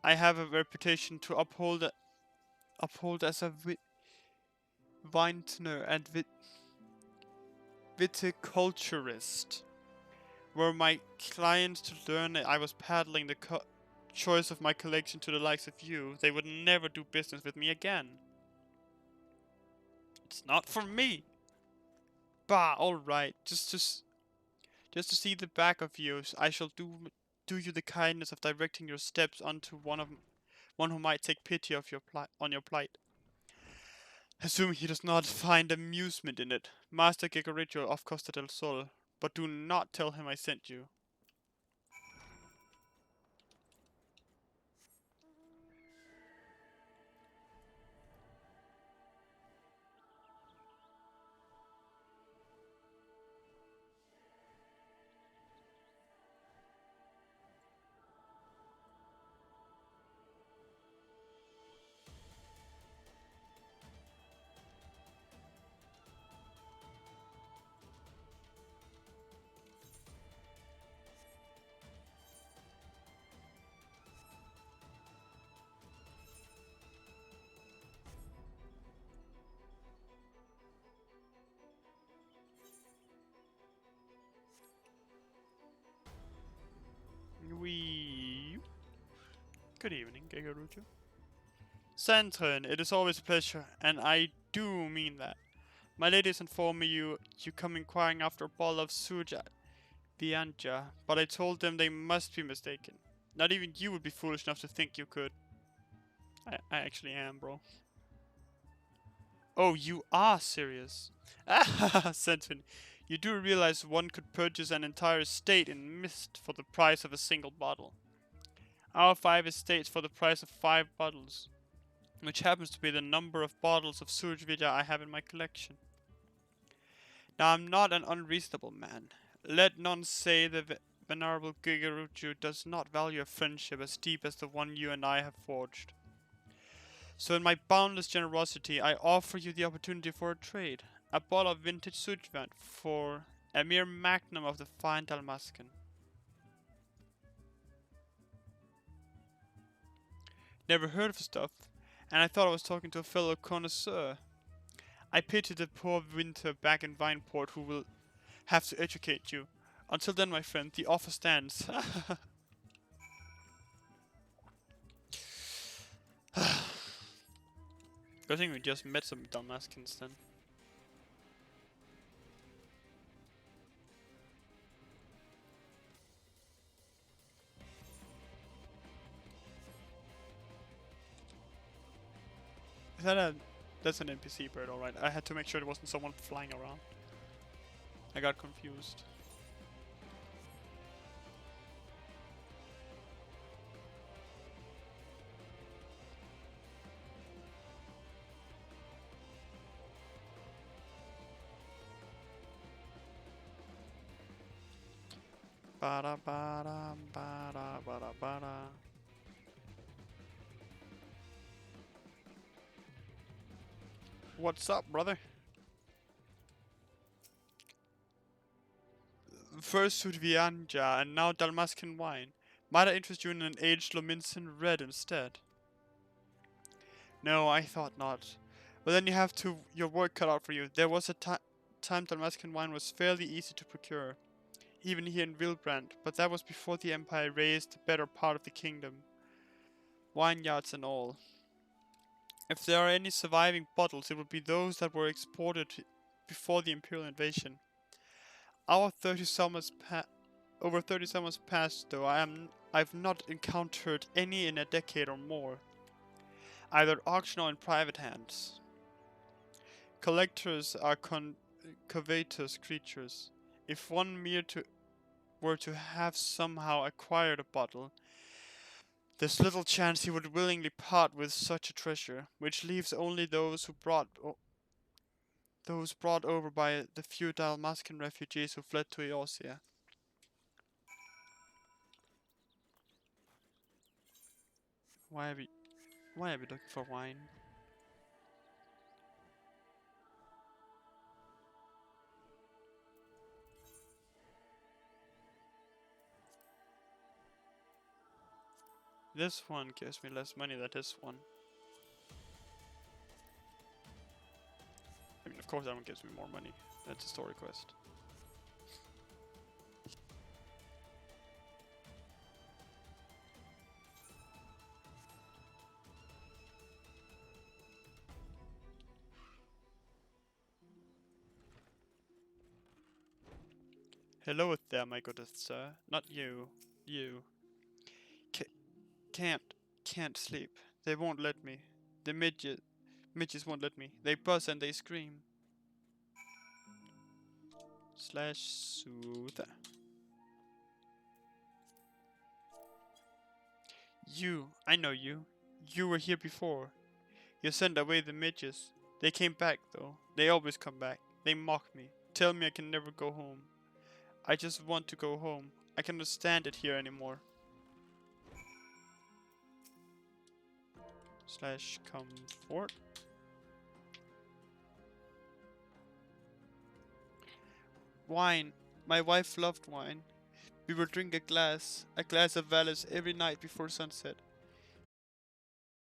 I have a reputation to uphold as a vintner and viticulturist. Were my clients to learn that I was paddling the choice of my collection to the likes of you, they would never do business with me again. It's not for me. Bah, alright, just to see the back of you, I shall do you the kindness of directing your steps onto one who might take pity of on your plight. Assume he does not find amusement in it, Master Gegoricho of Costa del Sol, but do not tell him I sent you. Good evening, Gegoricho. Santren, it is always a pleasure, and I do mean that. My ladies informed me you come inquiring after a bottle of Suja Bianca, but I told them they must be mistaken. Not even you would be foolish enough to think you could. I actually am, bro. Oh, you are serious? Ah, Sentrin, you do realize one could purchase an entire estate in mist for the price of a single bottle. Our 5 estates for the price of 5 bottles, which happens to be the number of bottles of Surjvija I have in my collection. Now I'm not an unreasonable man. Let none say the venerable Gigaruchu does not value a friendship as deep as the one you and I have forged. So in my boundless generosity, I offer you the opportunity for a trade. A bottle of vintage Surjvat for a mere magnum of the fine Dalmascan. Never heard of the stuff, and I thought I was talking to a fellow connoisseur. I pity the poor winter back in Vineport who will have to educate you. Until then, my friend, the offer stands. I think we just met some Dalmaskins then. Is that a... That's an NPC bird, alright. I had to make sure there wasn't someone flying around. I got confused. Bada bada bada bada bada. What's up, brother? First Sudvianja and now Dalmascan wine. Might I interest you in an aged Lominsan red instead? No, I thought not. But then you have your work cut out for you. There was a time Dalmascan wine was fairly easy to procure, even here in Vilbrand, but that was before the Empire raised the better part of the kingdom. Vineyards and all. If there are any surviving bottles, it would be those that were exported before the Imperial invasion. Over 30 summers passed, though I've not encountered any in a decade or more, either auction or in private hands. Collectors are covetous creatures. If one were to have somehow acquired a bottle, there's little chance he would willingly part with such a treasure, which leaves only those brought over by the few Dalmascan refugees who fled to Eosia. Why are we looking for wine? This one gives me less money than this one. I mean, of course that one gives me more money. That's a story quest. Hello there, my good sir. Not you. You. Can't sleep. They won't let me. The midges won't let me. They buzz and they scream. /soothe. I know you. You were here before. You sent away the midges. They came back though. They always come back. They mock me. Tell me I can never go home. I just want to go home. I cannot stand it here anymore. /comfort. Wine. My wife loved wine. We would drink a glass of Valis every night before sunset.